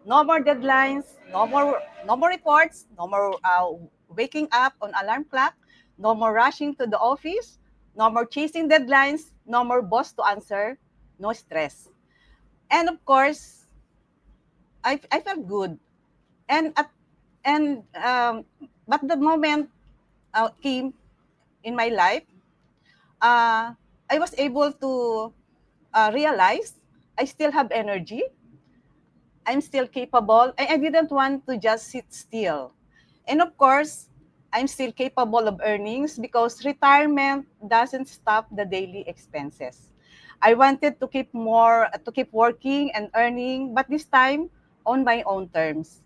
No more deadlines, no more reports, no more waking up on alarm clock, no more rushing to the office, no more chasing deadlines, no more boss to answer, no stress. And of course, I felt good. And at and but the moment came in my life, uh, I was able to realized I still have energy. I'm still capable. I didn't want to just sit still. And of course, I'm still capable of earnings because retirement doesn't stop the daily expenses. I wanted to keep working and earning, but this time on my own terms.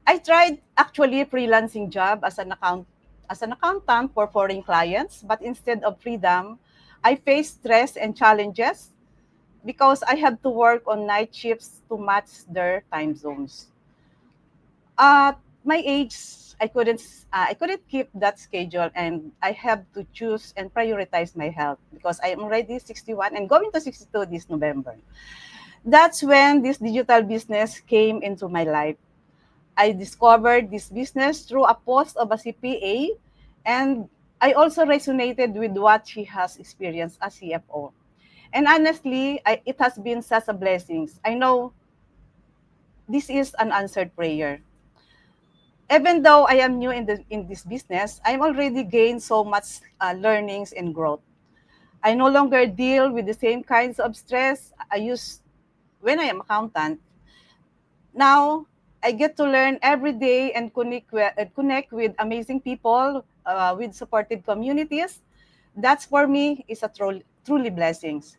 I tried actually a freelancing job as an accountant for foreign clients, but instead of freedom, I faced stress and challenges because I have to work on night shifts to match their time zones. At my age, I couldn't keep that schedule, and I have to choose and prioritize my health because I am already 61 and going to 62 this November. That's when this digital business came into my life. I discovered this business through a post of a CPA, and I also resonated with what she has experienced as CFO. And honestly, it has been such a blessing. I know this is an answered prayer. Even though I am new in this business, I'm already gained so much learnings and growth. I no longer deal with the same kinds of stress I used when I am accountant. Now, I get to learn every day and connect with amazing people, with supportive communities. That's for me is a truly blessings.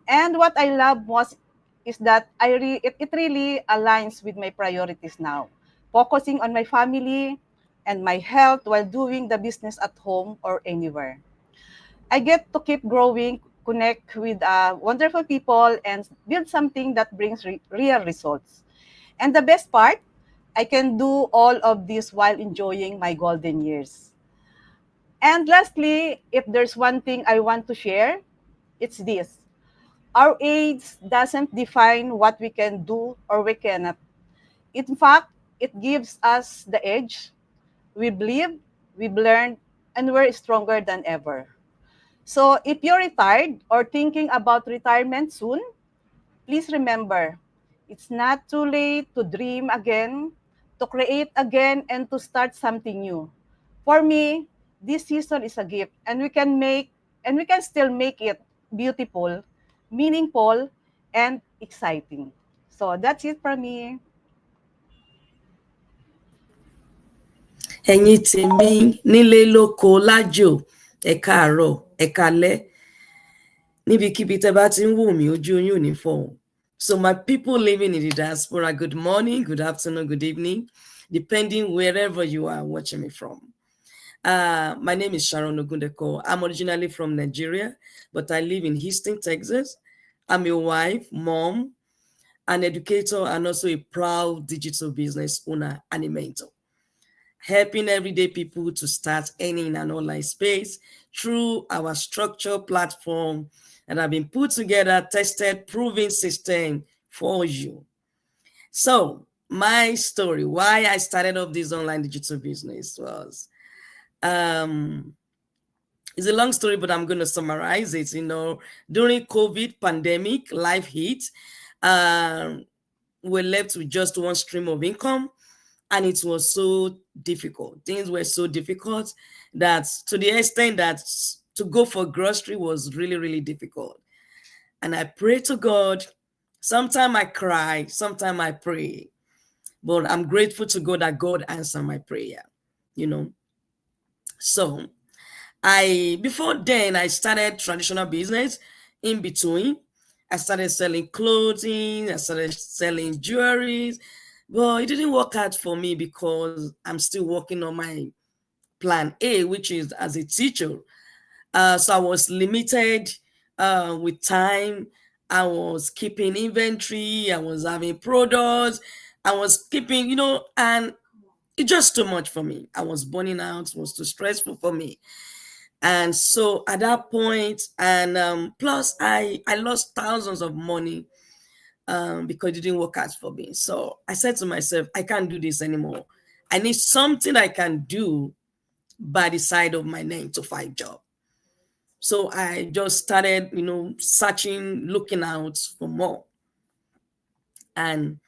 And what I love most is that it really aligns with my priorities now, focusing on my family and my health while doing the business at home or anywhere. I get to keep growing, connect with wonderful people, and build something that brings real results. And the best part, I can do all of this while enjoying my golden years. And lastly, if there's one thing I want to share, It's this: our age doesn't define what we can do or we cannot. In fact, it gives us the edge. We believe, we've learned, and we're stronger than ever. So if you're retired or thinking about retirement soon, please remember, it's not too late to dream again, to create again, and to start something new. For me, this season is a gift, and we can still make it beautiful, meaningful, and exciting. So that's it for me. ẹ̀yin tèmi nílé lóko lájò ẹ káàárọ̀ ẹ káalẹ́ níbikíbi tẹ́ bá ti ń wò mí ojú yín ò ní fọ̀hún. So my people living in the diaspora, good morning, good afternoon, good evening, depending wherever you are watching me from. My name is Sharon Ogundeko. I'm originally from Nigeria, but I live in Houston, Texas. I'm a wife, mom, an educator, and also a proud digital business owner and a mentor, helping everyday people to start earning in an online space through our structured platform that have been put together, tested, proven system for you. So my story, why I started off this online digital business was, it's a long story, but I'm going to summarize it. During COVID pandemic, life hit. We're left with just one stream of income, and it was so difficult. Things were so difficult that to the extent that to go for grocery was really, really difficult. And I pray to God. Sometimes I cry, sometimes I pray, but I'm grateful to God that God answered my prayer. So before then I started traditional business. In between, I started selling clothing, I started selling jewelry, but it didn't work out for me because I'm still working on my plan A, which is as a teacher. So I was limited with time. I was keeping inventory, I was having products, I was keeping, and it's just too much for me. I was burning out, it was too stressful for me. And so at that point, and plus I lost thousands of money because it didn't work out for me. So I said to myself, I can't do this anymore. I need something I can do by the side of my 9 to 5 job. So I just started, searching, looking out for more. And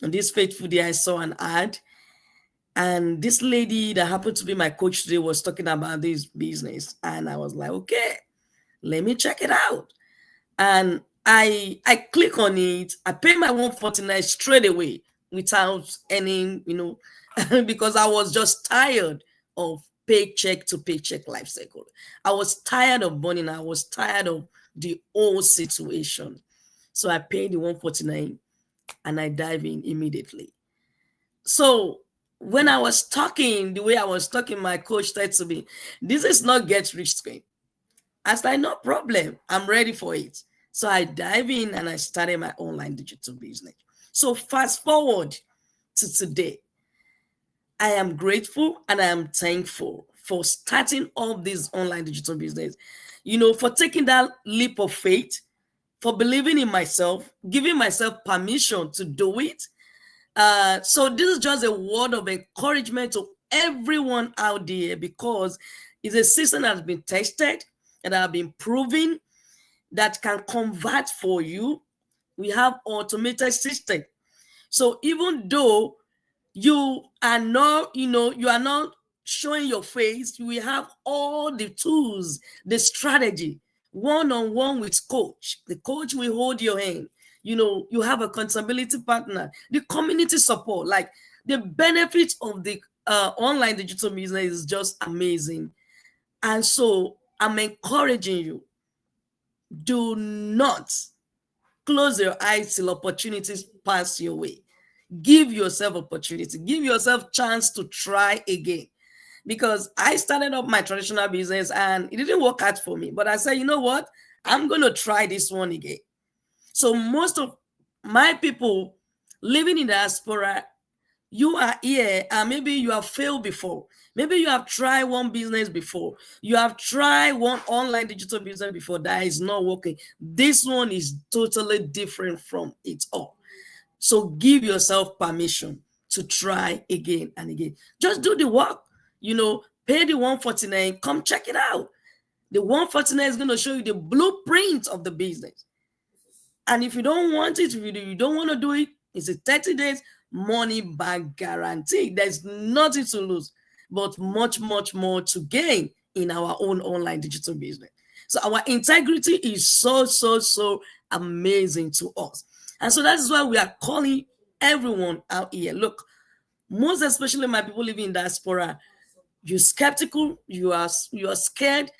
on this fateful day, I saw an ad, and this lady that happened to be my coach today was talking about this business. And I was like, okay, let me check it out. And I click on it. I pay my 149 straight away without any, because I was just tired of paycheck to paycheck life cycle. I was tired of burning. I was tired of the whole situation. So I paid the 149 and I dive in immediately. So when I was talking, the way I was talking, my coach said to me, this is not get rich scheme. I was like, no problem. I'm ready for it. So I dive in and I started my online digital business. So fast forward to today. I am grateful and I am thankful for starting all this online digital business, for taking that leap of faith, for believing in myself, giving myself permission to do it. So this is just a word of encouragement to everyone out there, because it's a system that has been tested and have been proven that can convert for you. We have automated system. So even though you are not, you are not showing your face, we have all the tools, the strategy, one-on-one with coach. The coach will hold your hand. You have a accountability partner, the community support, like the benefits of the online digital business is just amazing. And so I'm encouraging you, do not close your eyes till opportunities pass your way. Give yourself opportunity, give yourself chance to try again. Because I started up my traditional business and it didn't work out for me, but I said, you know what, I'm going to try this one again. So most of my people living in the diaspora, You are here and maybe you have failed before. Maybe you have tried one business before. You have tried one online digital business before that is not working. This one is totally different from it all. So give yourself permission to try again and again. Just do the work. Pay the 149, come check it out. The 149 is going to show you the blueprint of the business. And if you don't want it, if you don't want to do it, it's a 30 days money back guarantee. There's nothing to lose, but much, much more to gain in our own online digital business. So our integrity is so, so, so amazing to us. And so that is why we are calling everyone out here. Look, most especially my people living in diaspora, you're skeptical, you are scared.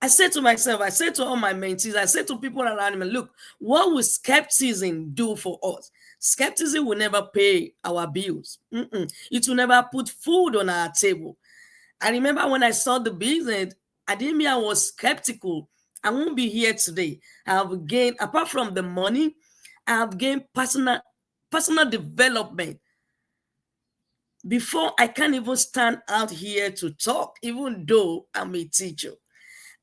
I said to myself, I said to all my mentees, I said to people around me, look, what will skepticism do for us? Skepticism will never pay our bills. It will never put food on our table. I remember when I saw the business, I didn't mean I was skeptical. I won't be here today. I have gained, apart from the money, I have gained personal development. Before I can't even stand out here to talk, even though I'm a teacher.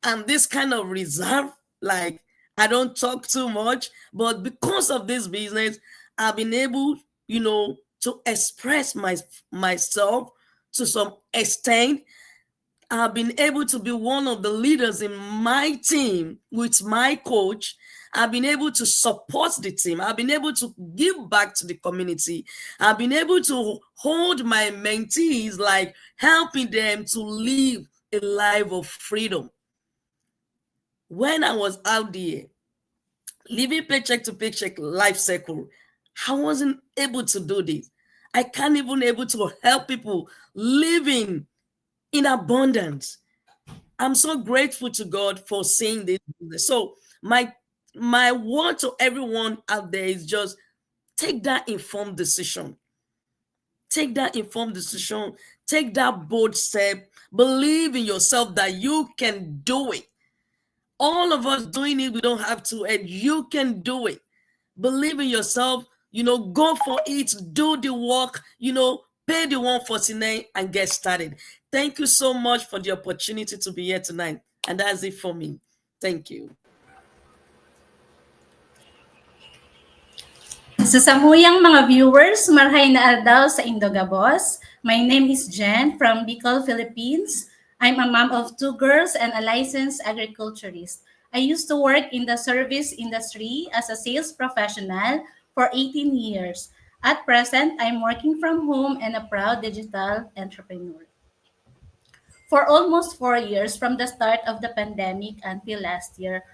I'm this kind of reserve, like I don't talk too much, but because of this business, I've been able, to express myself to some extent. I've been able to be one of the leaders in my team with my coach. I've been able to support the team. I've been able to give back to the community. I've been able to hold my mentees, like helping them to live a life of freedom. When I was out there living paycheck to paycheck life cycle, I wasn't able to do this. I can't even able to help people living in abundance. I'm so grateful to God for seeing this. So my word to everyone out there is just take that informed decision. Take that informed decision. Take that bold step. Believe in yourself that you can do it. All of us doing it, we don't have to, and you can do it. Believe in yourself, go for it, do the work, pay the 149 and get started. Thank you so much for the opportunity to be here tonight. And that's it for me. Thank you. Sa samuyang mga viewers, marhay na aldaw sa Indogabos. My name is Jen from Bicol, Philippines. I'm a mom of two girls and a licensed agriculturist. I used to work in the service industry as a sales professional for 18 years. At present, I'm working from home and a proud digital entrepreneur. For almost 4 years from the start of the pandemic until last year,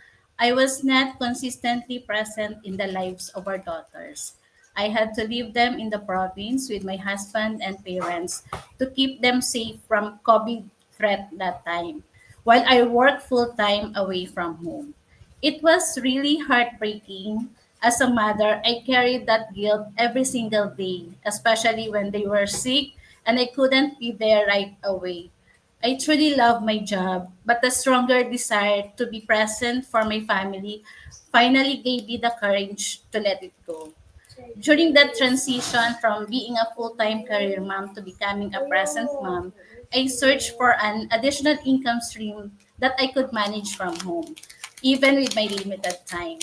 I was not consistently present in the lives of our daughters. I had to leave them in the province with my husband and parents to keep them safe from COVID threat that time, while I worked full time away from home. It was really heartbreaking. As a mother, I carried that guilt every single day, especially when they were sick and I couldn't be there right away. I truly love my job, but the stronger desire to be present for my family finally gave me the courage to let it go. During that transition from being a full time career mom to becoming a present mom, I searched for an additional income stream that I could manage from home, even with my limited time.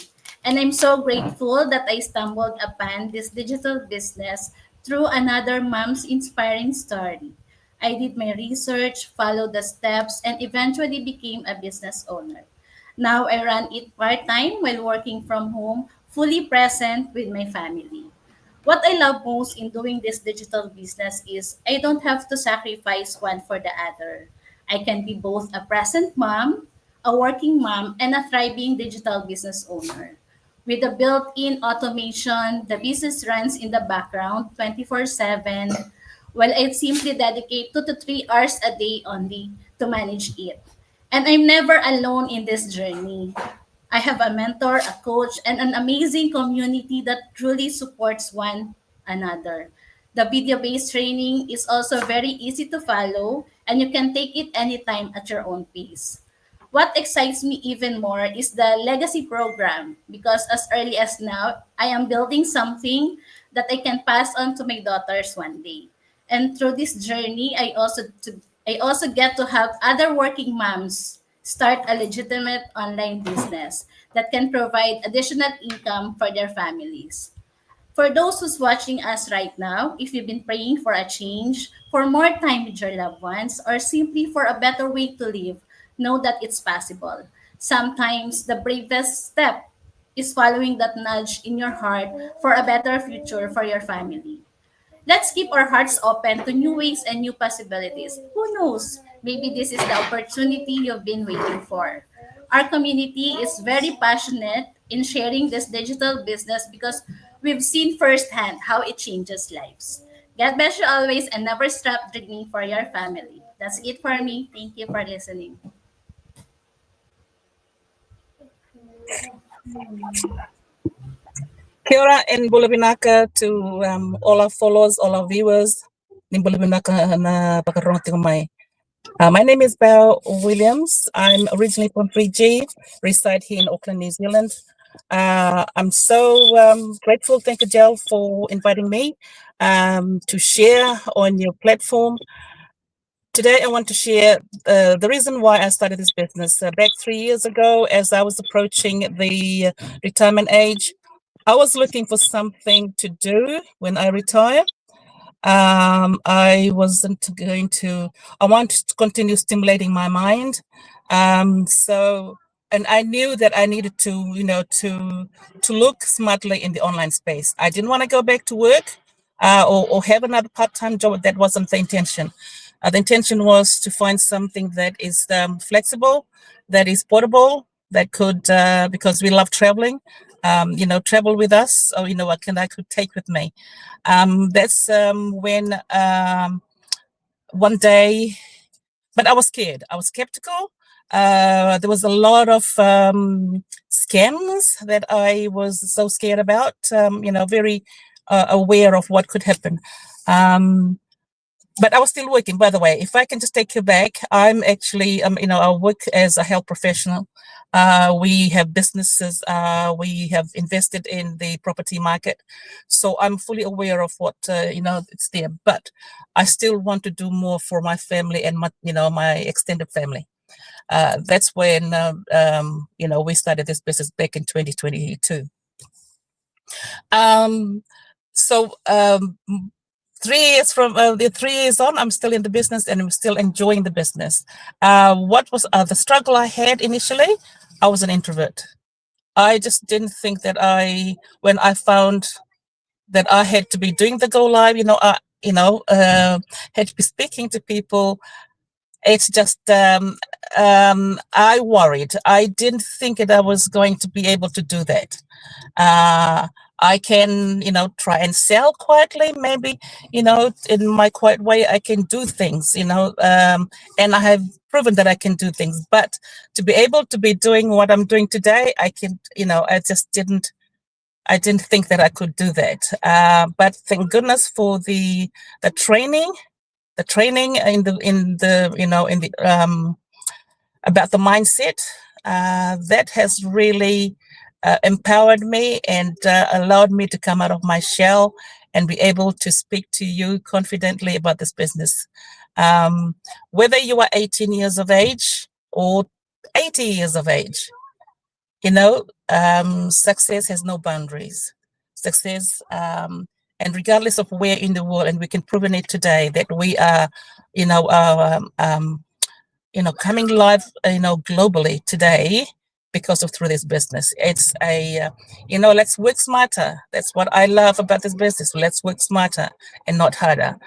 And I'm so grateful that I stumbled upon this digital business through another mom's inspiring story. I did my research, followed the steps, and eventually became a business owner. Now I run it part time while working from home, fully present with my family. What I love most in doing this digital business is I don't have to sacrifice one for the other. I can be both a present mom, a working mom, and a thriving digital business owner. With the built in automation, the business runs in the background 24/7, while I simply dedicate 2 to 3 hours a day only to manage it. And I'm never alone in this journey. I have a mentor, a coach, and an amazing community that truly supports one another. The video based training is also very easy to follow, and you can take it anytime at your own pace. What excites me even more is the legacy program because as early as now, I am building something that I can pass on to my daughters one day. And through this journey, I also get to help other working moms start a legitimate online business that can provide additional income for their families. For those who's watching us right now, if you've been praying for a change, for more time with your loved ones, or simply for a better way to live, know that it's possible. Sometimes the bravest step is following that nudge in your heart for a better future for your family. Let's keep our hearts open to new ways and new possibilities. Who knows? Maybe this is the opportunity you've been waiting for. Our community is very passionate in sharing this digital business because we've seen firsthand how it changes lives. God bless you always and never stop dreaming for your family. That's it for me. Thank you for listening. Kia ora and Bulabinaka to all our followers, all our viewers. Ni Bulabinaka na pagkaroon mai. My name is Belle Williams. I'm originally from 3G, reside here in Auckland, New Zealand. I'm so grateful, thank you, Jel, for inviting me to share on your platform. Today, I want to share the reason why I started this business. Back 3 years ago, as I was approaching the retirement age, I was looking for something to do when I retire. I wasn't going to, I wanted to continue stimulating my mind. And I knew that I needed to, to look smartly in the online space. I didn't want to go back to work or have another part-time job. That wasn't the intention. The intention was to find something that is flexible, that is portable, that could, because we love traveling, travel with us, or, what I could take with me. That's when one day, but I was scared. I was skeptical. There was a lot of scams that I was so scared about, very aware of what could happen. But I was still working, by the way. If I can just take you back, I'm actually, I work as a health professional. We have businesses, we have invested in the property market. So I'm fully aware of what, it's there, but I still want to do more for my family and my extended family. That's when, we started this business back in 2022. So 3 years from the 3 years on, I'm still in the business and I'm still enjoying the business. What was the struggle I had initially? I was an introvert. I just didn't think that when I found that I had to be doing the go live, had to be speaking to people. It's just, I worried. I didn't think that I was going to be able to do that. I can, try and sell quietly, maybe, in my quiet way, I can do things, and I have proven that I can do things. But to be able to be doing what I'm doing today, I can, I didn't think that I could do that. But thank goodness for the training. The training in the about the mindset that has really empowered me and allowed me to come out of my shell and be able to speak to you confidently about this business. Whether you are 18 years of age or 80 years of age, success has no boundaries. Success, and regardless of where in the world, and we can prove it today that we are, coming live, globally today because of through this business. It's let's work smarter. That's what I love about this business. Let's work smarter and not harder.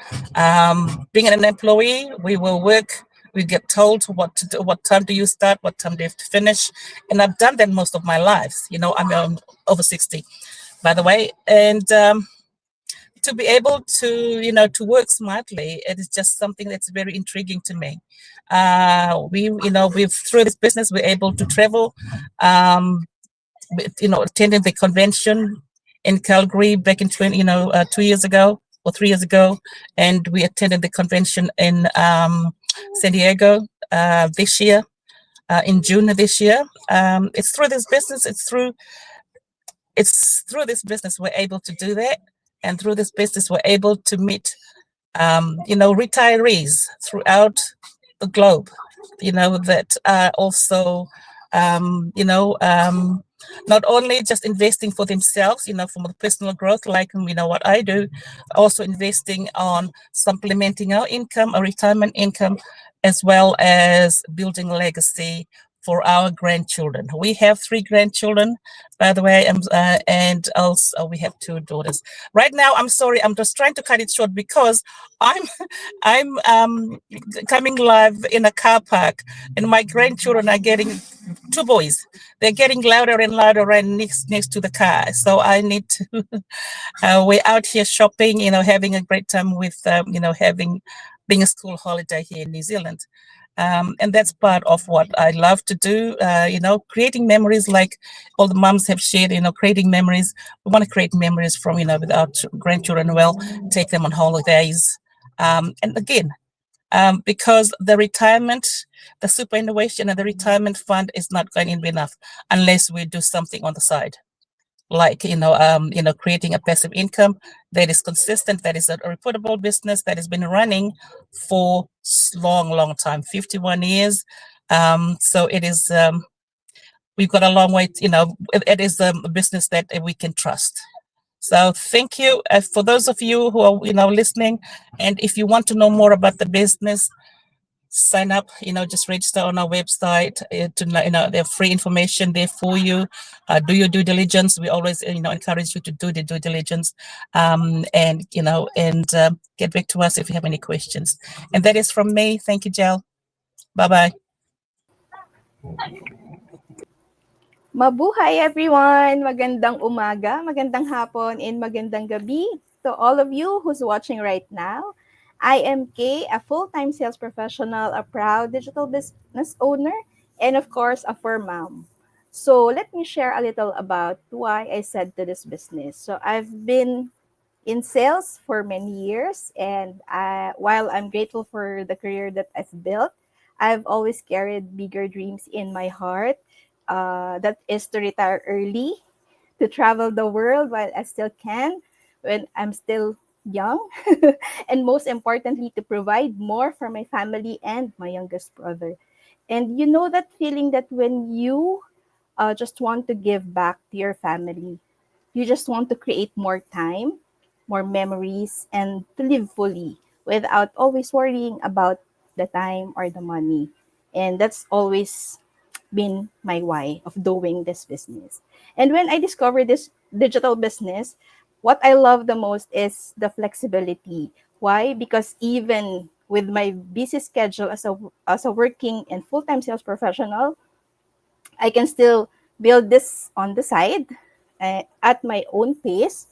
Being an employee, we will work. We get told what to do, what time do you start, what time do you have to finish. And I've done that most of my life. I'm over 60, by the way. And to be able to, to work smartly, it is just something that's very intriguing to me. We've through this business, we're able to travel, attending the convention in Calgary back in 2 years ago or 3 years ago. And we attended the convention in San Diego this year, in June of this year. It's through this business, it's through this business we're able to do that. And through this business, we're able to meet retirees throughout the globe, that are also, not only just investing for themselves, for the personal growth, like, what I do, also investing on supplementing our income, our retirement income, as well as building legacy for our grandchildren. We have 3 grandchildren, by the way, and also we have 2 daughters. Right now, I'm sorry, I'm just trying to cut it short because I'm I'm coming live in a car park, and my grandchildren are getting 2 boys. They're getting louder and louder right next to the car. So I need to. We're out here shopping, having a great time with, having being a school holiday here in New Zealand. And that's part of what I love to do, creating memories like all the moms have shared, creating memories. We want to create memories from, with our grandchildren, well, take them on holidays. And again, because the superannuation and the retirement fund is not going to be enough unless we do something on the side, like creating a passive income that is consistent, that is a reportable business that has been running for long time, 51 years. So it is. We've got a long way. It is a business that we can trust. So thank you for those of you who are listening, and if you want to know more about the business, sign up, just register on our website to, there's free information there for you. Do your due diligence. We always, encourage you to do the due diligence, and get back to us if you have any questions. And that is from me. Thank you, Jel. Bye-bye. Mabuhay everyone! Magandang umaga, magandang hapon, and magandang gabi to all of you who's watching right now. I am Kay, a full-time sales professional, a proud digital business owner, and of course, a fur mom. So let me share a little about why I said to this business. So I've been in sales for many years, and while I'm grateful for the career that I've built, I've always carried bigger dreams in my heart. That is to retire early, to travel the world while I still can, when I'm still young, and most importantly, to provide more for my family and my youngest brother. And you know that feeling that when you just want to give back to your family, you just want to create more time, more memories, and to live fully without always worrying about the time or the money. And that's always been my why of doing this business. And when I discovered this digital business, what I love the most is the flexibility. Why? Because even with my busy schedule as a working and full-time sales professional, I can still build this on the side at my own pace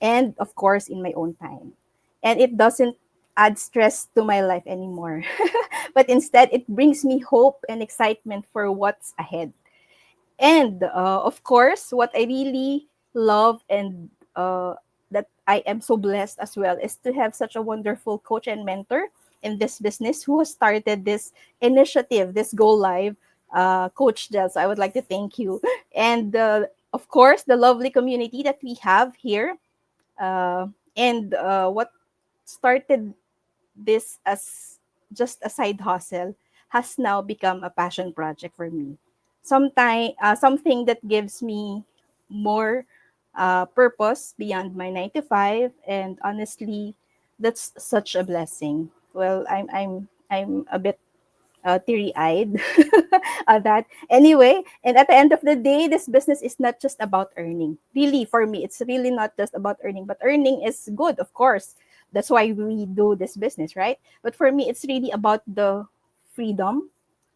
and of course in my own time. And it doesn't add stress to my life anymore. But instead it brings me hope and excitement for what's ahead. And of course, what I really love and that I am so blessed as well is to have such a wonderful coach and mentor in this business who has started this initiative, this Go Live, Coach Del. So I would like to thank you. And of course, the lovely community that we have here. And what started this as just a side hustle has now become a passion project for me. Something that gives me more purpose beyond my 9 to 5, and honestly, that's such a blessing. Well, I'm a bit teary-eyed at that. Anyway, and at the end of the day, this business is not just about earning. Really, for me, it's really not just about earning, but earning is good, of course. That's why we do this business, right? But for me, it's really about the freedom,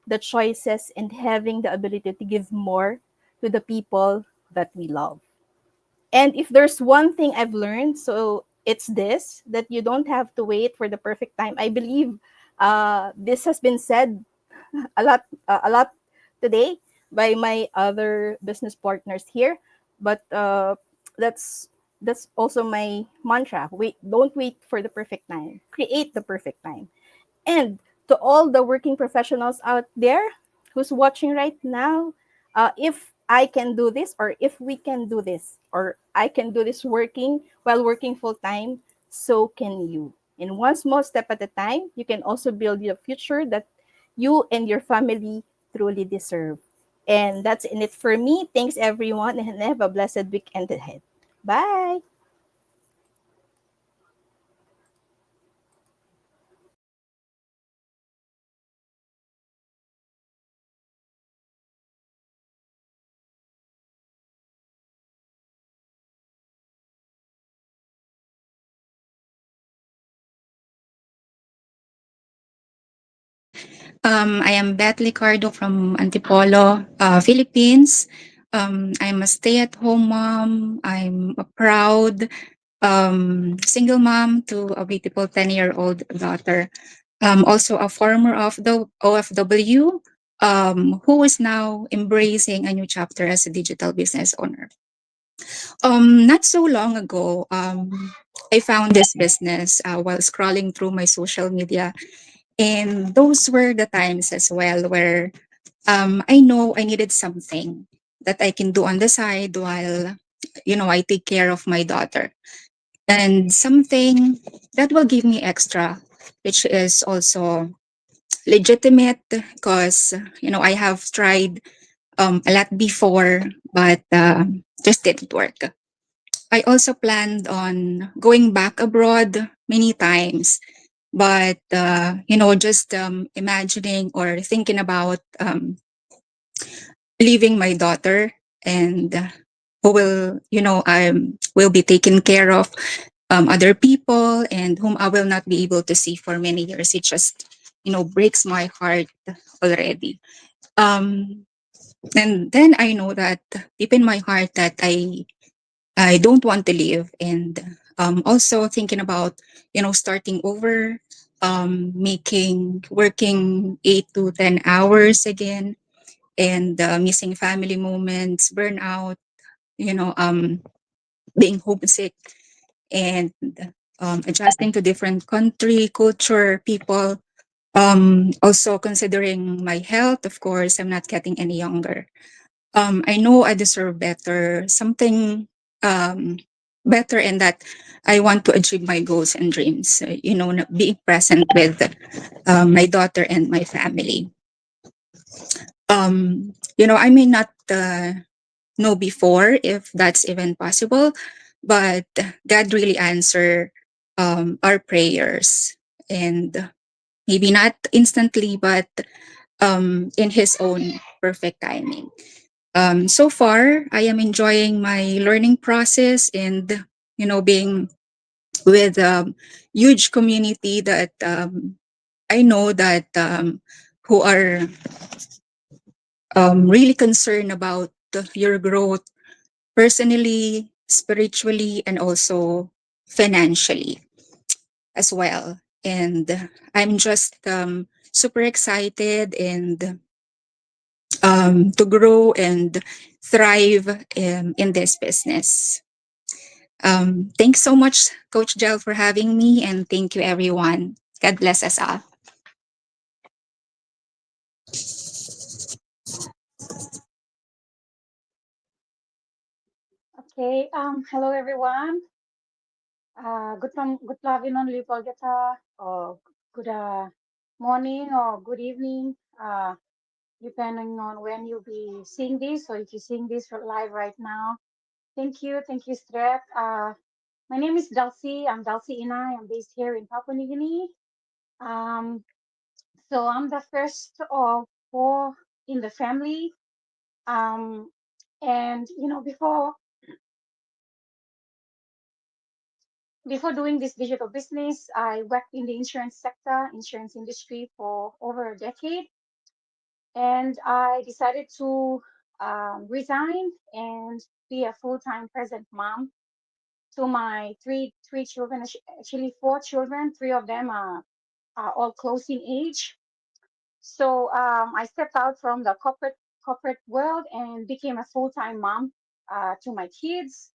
the choices, and having the ability to give more to the people that we love. And if there's one thing I've learned, so it's this, that you don't have to wait for the perfect time. I believe this has been said a lot today by my other business partners here, but that's that's also my mantra. Don't wait for the perfect time. Create the perfect time. And to all the working professionals out there who's watching right now, if I can do this, or if we can do this, or I can do this working while working full time, so can you. And one small step at a time, you can also build your future that you and your family truly deserve. And that's in it for me. Thanks, everyone, and have a blessed weekend ahead. Bye. I am Beth Licardo from Antipolo, Philippines. I'm a stay-at-home mom. I'm a proud single mom to a beautiful 10-year-old daughter. Also a former of the OFW who is now embracing a new chapter as a digital business owner. Not so long ago, I found this business while scrolling through my social media, and those were the times as well where I know I needed something that I can do on the side while, I take care of my daughter. And something that will give me extra, which is also legitimate because, I have tried a lot before, but just didn't work. I also planned on going back abroad many times, but just imagining or thinking about leaving my daughter and who will I will be taken care of other people and whom I will not be able to see for many years. It just breaks my heart already. Um, and then I know that deep in my heart that I don't want to leave, and also thinking about starting over, working 8 to 10 hours again, and missing family moments, burnout, being homesick, and adjusting to different country, culture, people. Also considering my health, of course, I'm not getting any younger. I know I deserve better, something um, better, and that I want to achieve my goals and dreams. Being present with my daughter and my family. I may not know before if that's even possible, but God really answer our prayers, and maybe not instantly, but in His own perfect timing. So far, I am enjoying my learning process and being with a huge community that I know that who are really concerned about your growth personally, spiritually, and also financially as well. And I'm just super excited and to grow and thrive in this business. Thanks so much, Coach Jel, for having me, and thank you, everyone. God bless us all. Okay, hello everyone. Good afternoon, Lipolgata, or good morning or good evening, depending on when you'll be seeing this. So if you're seeing this live right now, thank you, Stret. My name is Dulcie. I'm Dulcie Inay. I'm based here in Papua New Guinea. Um, so I'm the first of four in the family. Um, and before doing this digital business, I worked in the insurance industry for over a decade. And I decided to resign and be a full-time present mom to my three children, actually four children. Three of them are all close in age. So I stepped out from the corporate world and became a full-time mom to my kids.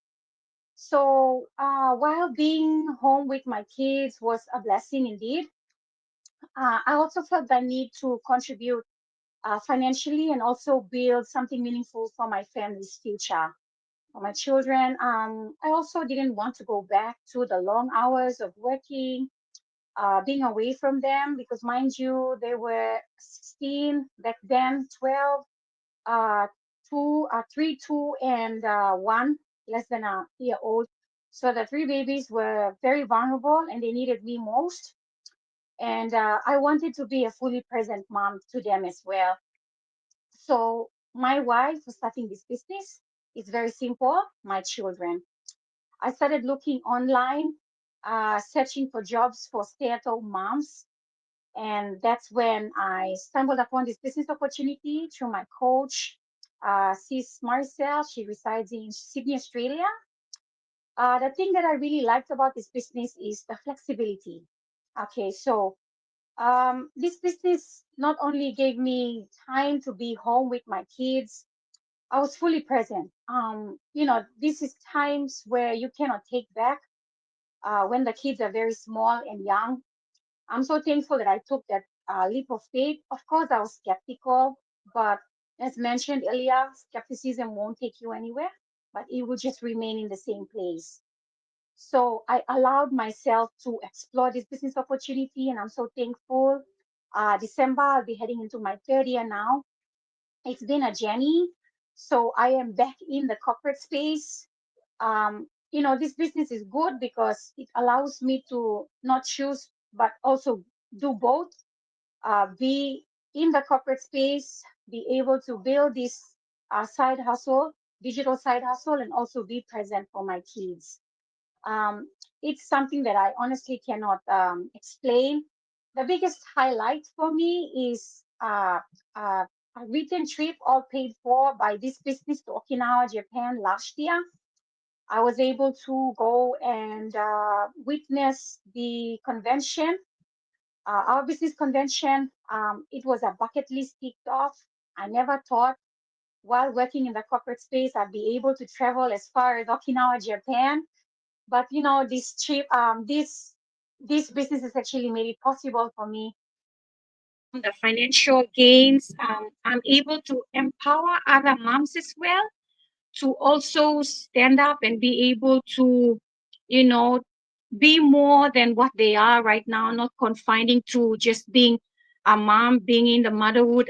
So while being home with my kids was a blessing indeed, I also felt the need to contribute financially and also build something meaningful for my family's future, for my children. I also didn't want to go back to the long hours of working, being away from them because, mind you, they were 16 back then, 12, uh, 3, 2, and 1, less than a year old. So the three babies were very vulnerable and they needed me most. And I wanted to be a fully present mom to them as well. So my why for starting this business is very simple: my children. I started looking online, searching for jobs for stay-at-home moms. And that's when I stumbled upon this business opportunity through my coach, Sis Marcel. She resides in Sydney, Australia. The thing that I really liked about this business is the flexibility. Okay, so this business not only gave me time to be home with my kids, I was fully present. This is times where you cannot take back when the kids are very small and young. I'm so thankful that I took that leap of faith. Of course, I was skeptical, but as mentioned earlier, skepticism won't take you anywhere, but it will just remain in the same place. So I allowed myself to explore this business opportunity, and I'm so thankful. December, I'll be heading into my third year now. It's been a journey. So I am back in the corporate space. This business is good because it allows me to not choose, but also do both. Be in the corporate space, be able to build this side hustle, digital side hustle, and also be present for my kids. Um, it's something that I honestly cannot explain. The biggest highlight for me is a weekend trip all paid for by this business to Okinawa, Japan last year. I was able to go and witness the convention, our business convention. It was a bucket list ticked off. I never thought while working in the corporate space I'd be able to travel as far as Okinawa, Japan. But this trip, this business has actually made it possible for me. The financial gains, I'm able to empower other moms as well to also stand up and be able to, you know, be more than what they are right now, not confining to just being a mom, being in the motherhood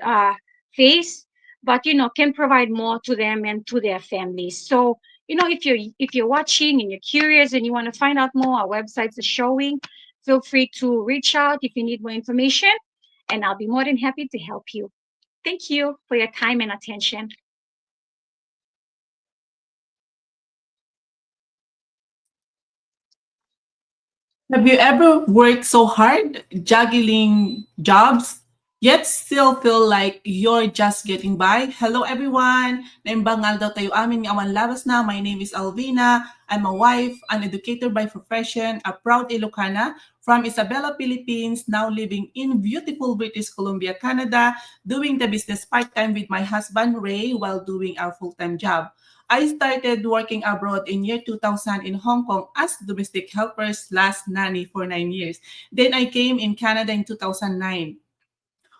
phase, but can provide more to them and to their families. So, if you're watching and you're curious and you want to find out more, our websites are showing. Feel free to reach out if you need more information, and I'll be more than happy to help you. Thank you for your time and attention. Have you ever worked so hard juggling jobs, yet still feel like you're just getting by? Hello everyone! Naimbangal daw tayo amin nga awan labas na. My name is Alvina. I'm a wife, an educator by profession, a proud Ilocana from Isabela, Philippines, now living in beautiful British Columbia, Canada, doing the business part-time with my husband Ray while doing our full-time job. I started working abroad in year 2000 in Hong Kong as domestic helper slash nanny for 9 years. Then I came in Canada in 2009,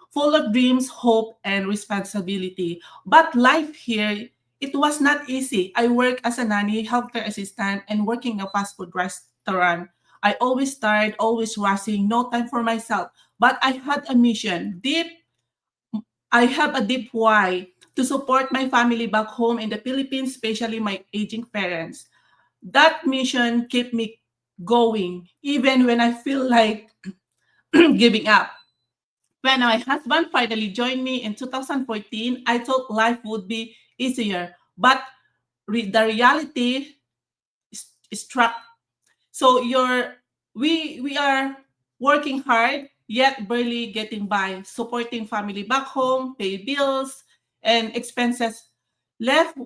full of dreams, hope, and responsibility. But life here, it was not easy. I work as a nanny, healthcare assistant, and working a fast food restaurant. I always tired, always rushing, no time for myself. But I had a mission, I have a deep why to support my family back home in the Philippines, especially my aging parents. That mission kept me going even when I feel like giving up. When my husband finally joined me in 2014, I thought life would be easier, but the reality struck. So we are working hard yet barely getting by, supporting family back home, pay bills and expenses left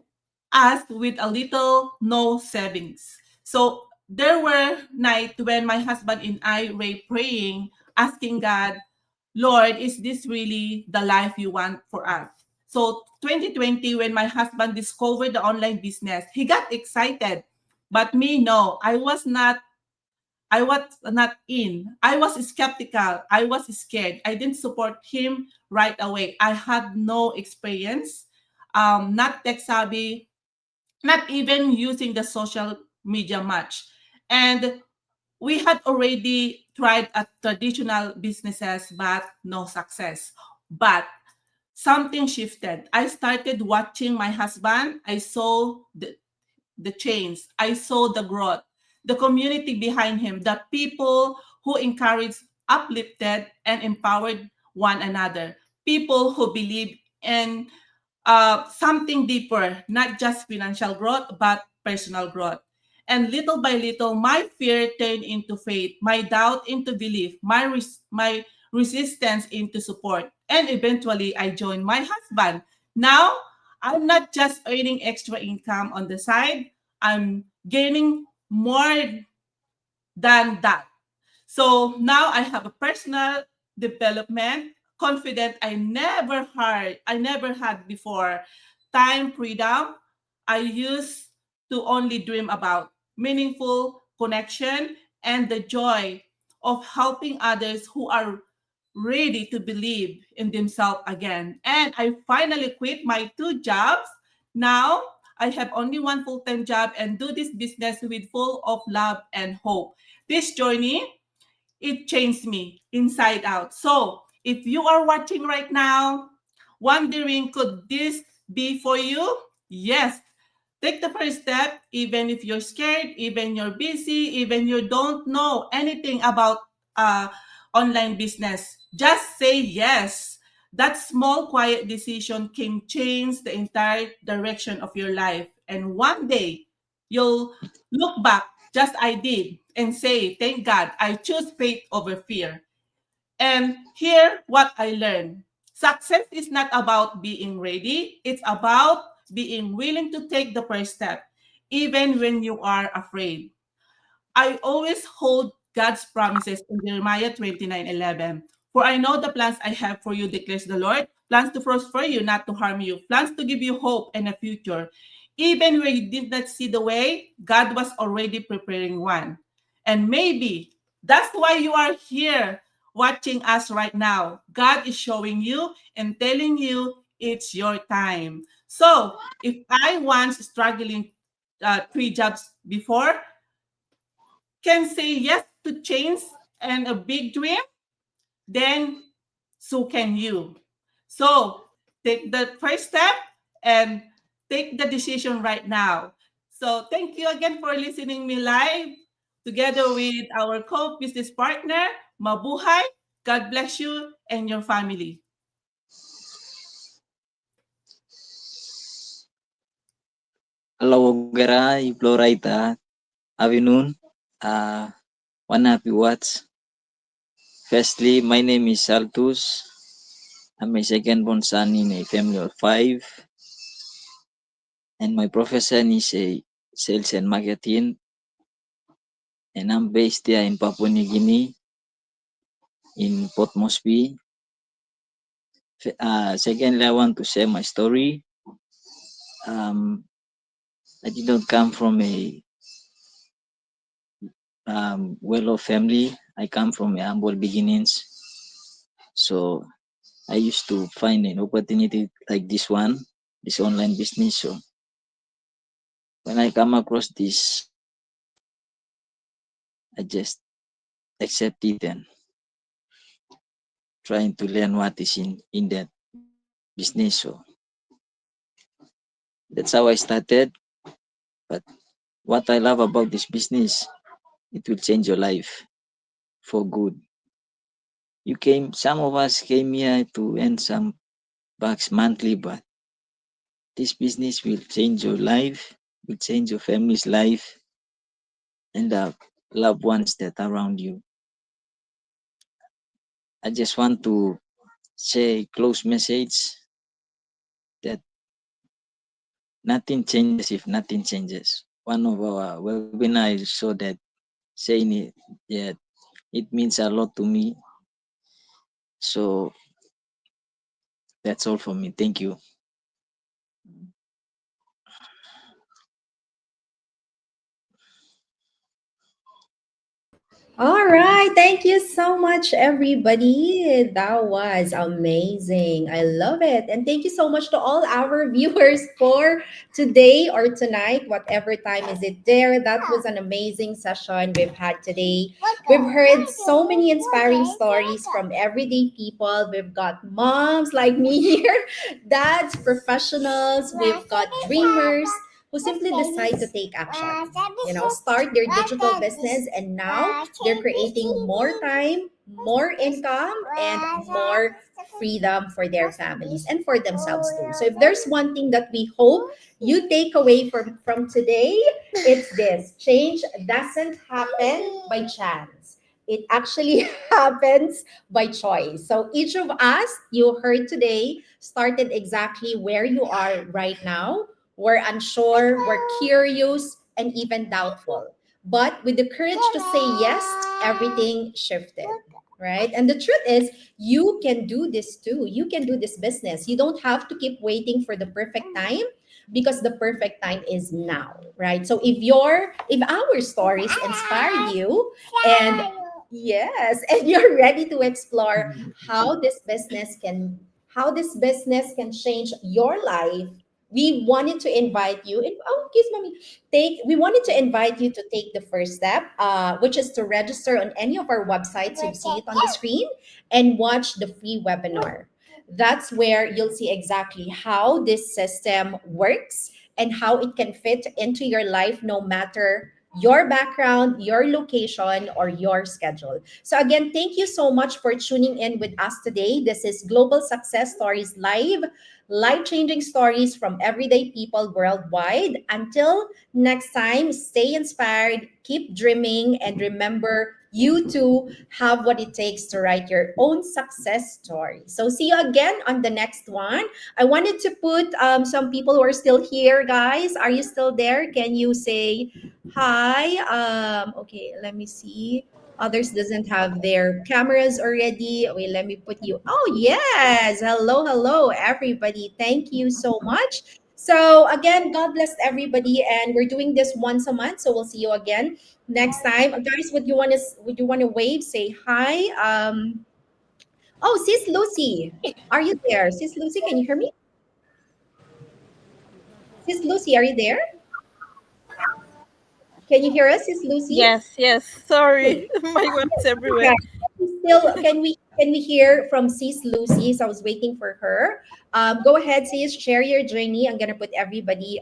us with a little no savings. So there were nights when my husband and I were praying, asking God, Lord, is this really the life you want for us? So 2020, when my husband discovered the online business, he got excited. But me, no, I was not in. I was skeptical. I was scared. I didn't support him right away. I had no experience, not tech savvy, not even using the social media much. And we had already tried at traditional businesses, but no success. But something shifted. I started watching my husband. I saw the change. I saw the growth, the community behind him, the people who encouraged, uplifted, and empowered one another. People who believe in something deeper, not just financial growth, but personal growth. And little by little, my fear turned into faith, my doubt into belief, my resistance into support. And eventually, I joined my husband. Now, I'm not just earning extra income on the side, I'm gaining more than that. So now I have a personal development, confident I never had before. Time freedom I used to only dream about. Meaningful connection and the joy of helping others who are ready to believe in themselves again. And I finally quit my two jobs. Now I have only one full-time job and do this business with full of love and hope. This journey, it changed me inside out. So, if you are watching right now, wondering could this be for you? Yes. Take the first step, even if you're scared, even you're busy, even you don't know anything about uh, online business. Just say yes. That small, quiet decision can change the entire direction of your life. And one day, you'll look back, just I did, and say, thank God, I choose faith over fear. And here, what I learned. Success is not about being ready. It's about being willing to take the first step, even when you are afraid. I always hold God's promises in Jeremiah 29:11. For I know the plans I have for you, declares the Lord, plans to prosper you, not to harm you, plans to give you hope and a future. Even when you did not see the way, God was already preparing one. And maybe that's why you are here watching us right now. God is showing you and telling you it's your time. So if I once struggling three jobs before, can say yes to change and a big dream, then so can you. So take the first step and take the decision right now. So thank you again for listening me live together with our co-business partner, Mabuhay. God bless you and your family. Hello, Garay, Florida, Avinun, uh, one happy watch. Firstly, my name is Saltus. I'm a second born son in a family of five, and my profession is a sales and marketing, and I'm based there in Papua New Guinea, in Port Moresby. Secondly, I want to share my story. Um, I did not come from a well-off family. I come from a humble beginnings. So I used to find an opportunity like this one, this online business. So when I come across this, I just accept it and trying to learn what is in that business. So that's how I started. But what I love about this business, it will change your life for good. Some of us came here to earn some bucks monthly, but this business will change your life, will change your family's life, and the loved ones that are around you. I just want to say a close message that nothing changes if nothing changes. One of our webinars saw that saying it, yeah, it means a lot to me. So that's all for me. Thank you. All right. Thank you so much, everybody. That was amazing. I love it. And thank you so much to all our viewers for today or tonight, whatever time is it there. That was an amazing session we've had today. We've heard so many inspiring stories from everyday people. We've got moms like me here, dads, professionals, we've got dreamers who simply decide to take action, start their digital business, and now they're creating more time, more income, and more freedom for their families and for themselves too. So if there's one thing that we hope you take away from today, it's this: change doesn't happen by chance. It actually happens by choice. So each of us, you heard today, started exactly where you are right now. We're unsure, we're curious, and even doubtful. But with the courage to say yes, everything shifted, right? And the truth is, you can do this too. You can do this business. You don't have to keep waiting for the perfect time, because the perfect time is now, right? So if our stories inspire you, and yes, and you're ready to explore how this business can change your life, we wanted to invite you. Oh, kiss mommy. We wanted to invite you to take the first step, which is to register on any of our websites. You see it on the screen, and watch the free webinar. That's where you'll see exactly how this system works and how it can fit into your life, no matter your background, your location, or your schedule. So, again, thank you so much for tuning in with us today. This is Global Success Stories Live, life changing stories from everyday people worldwide. Until next time, stay inspired, keep dreaming, and remember, you too have what it takes to write your own success story. So, see you again on the next one. I wanted to put some people who are still here, guys. Are you still there? Can you say hi? Okay, let me see. Others doesn't have their cameras already. Wait, let me put you. Oh, yes. Hello, hello, everybody. Thank you so much. So again, God bless everybody, and we're doing this once a month. So we'll see you again next time, guys. Would you want to wave? Say hi. Oh, Sis Lucy, are you there? Sis Lucy, can you hear me? Sis Lucy, are you there? Can you hear us, Sis Lucy? Yes, yes. Sorry, Okay. my words everywhere. Yeah. Can we hear from Sis Lucy? So I was waiting for her. Go ahead, sis. Share your journey. I'm gonna put everybody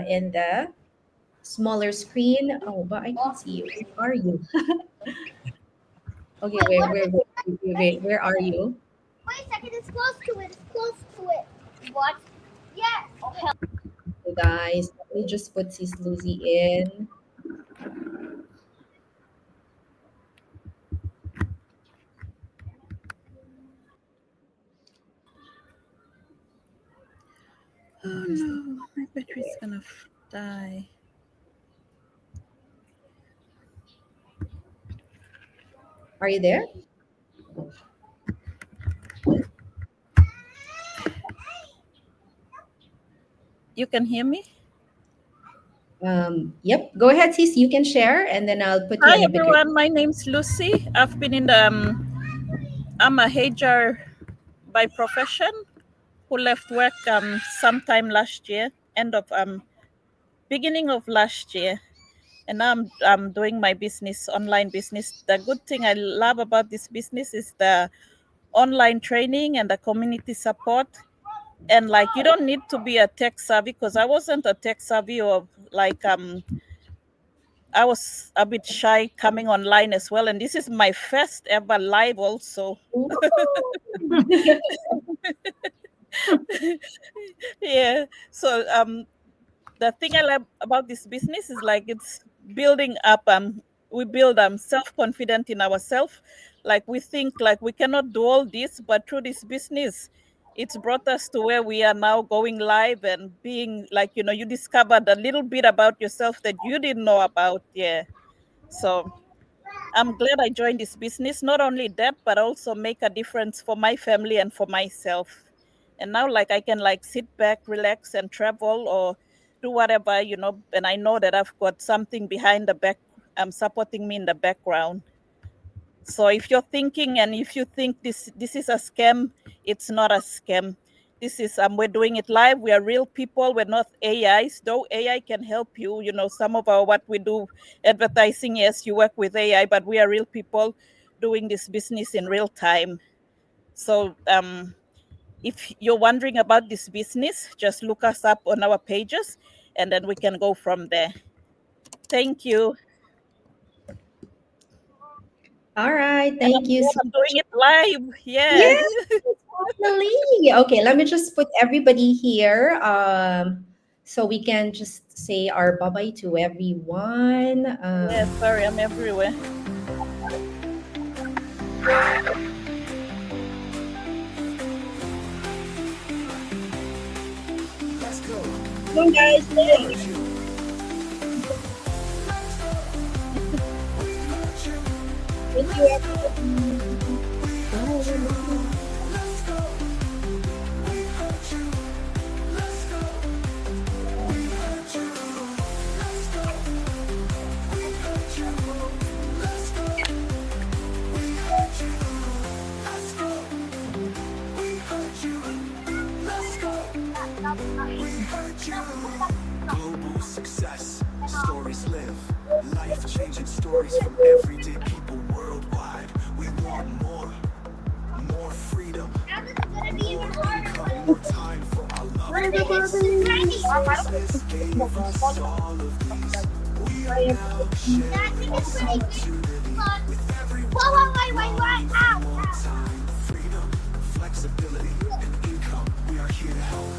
in the smaller screen. Oh, but I can't see you. Where are you? Okay, where are you? Wait a second, it's close to it. It's close to it. What? Yes. Okay, guys, let me just put Sis Lucy in. Oh no, my battery's gonna die. Are you there? You can hear me? Yep. Go ahead, sis. You can share, and then I'll put you Hi on a bigger. everyone, my name's Lucy. I've been in the I'm a HR by profession who left work sometime last year, end of beginning of last year. And now I'm doing my business, online business. The good thing I love about this business is the online training and the community support. And like you don't need to be a tech savvy, because I wasn't a tech savvy, or like I was a bit shy coming online as well. And this is my first ever live also. Yeah. So the thing I love about this business is like it's building up we build self-confident in ourselves. Like we think like we cannot do all this, but through this business it's brought us to where we are now, going live and being like, you discovered a little bit about yourself that you didn't know about. Yeah. So I'm glad I joined this business. Not only that, but also make a difference for my family and for myself. And now, like, I can like sit back, relax, and travel or do whatever. And I know that I've got something behind the back, supporting me in the background. So if you're thinking and if you think this is a scam, it's not a scam. This is we're doing it live. We are real people. We're not AIs. Though AI can help you. You know, some of our what we do advertising, yes, you work with AI, but we are real people doing this business in real time. So if you're wondering about this business, just look us up on our pages and then we can go from there. Thank you. All right, And thank you so I'm much. doing it live. Yeah. Yes, finally. Okay, let me just put everybody here. So we can just say our bye bye to everyone. Yeah, sorry, I'm everywhere. Let's go. Come on, guys. Thank you, everyone. Global success, stories live, life-changing stories from everyday people worldwide. We want more freedom, more income, more time for our loved ones. Business gave us all of these. We are now sharing this opportunity with everyone. More time, freedom, flexibility, and income. We are here to help.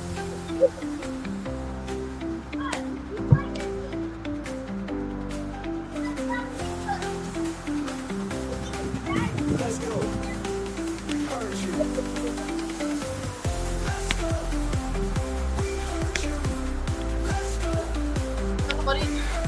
Let's go. We heard you. Let's go. We heard you. Let's go.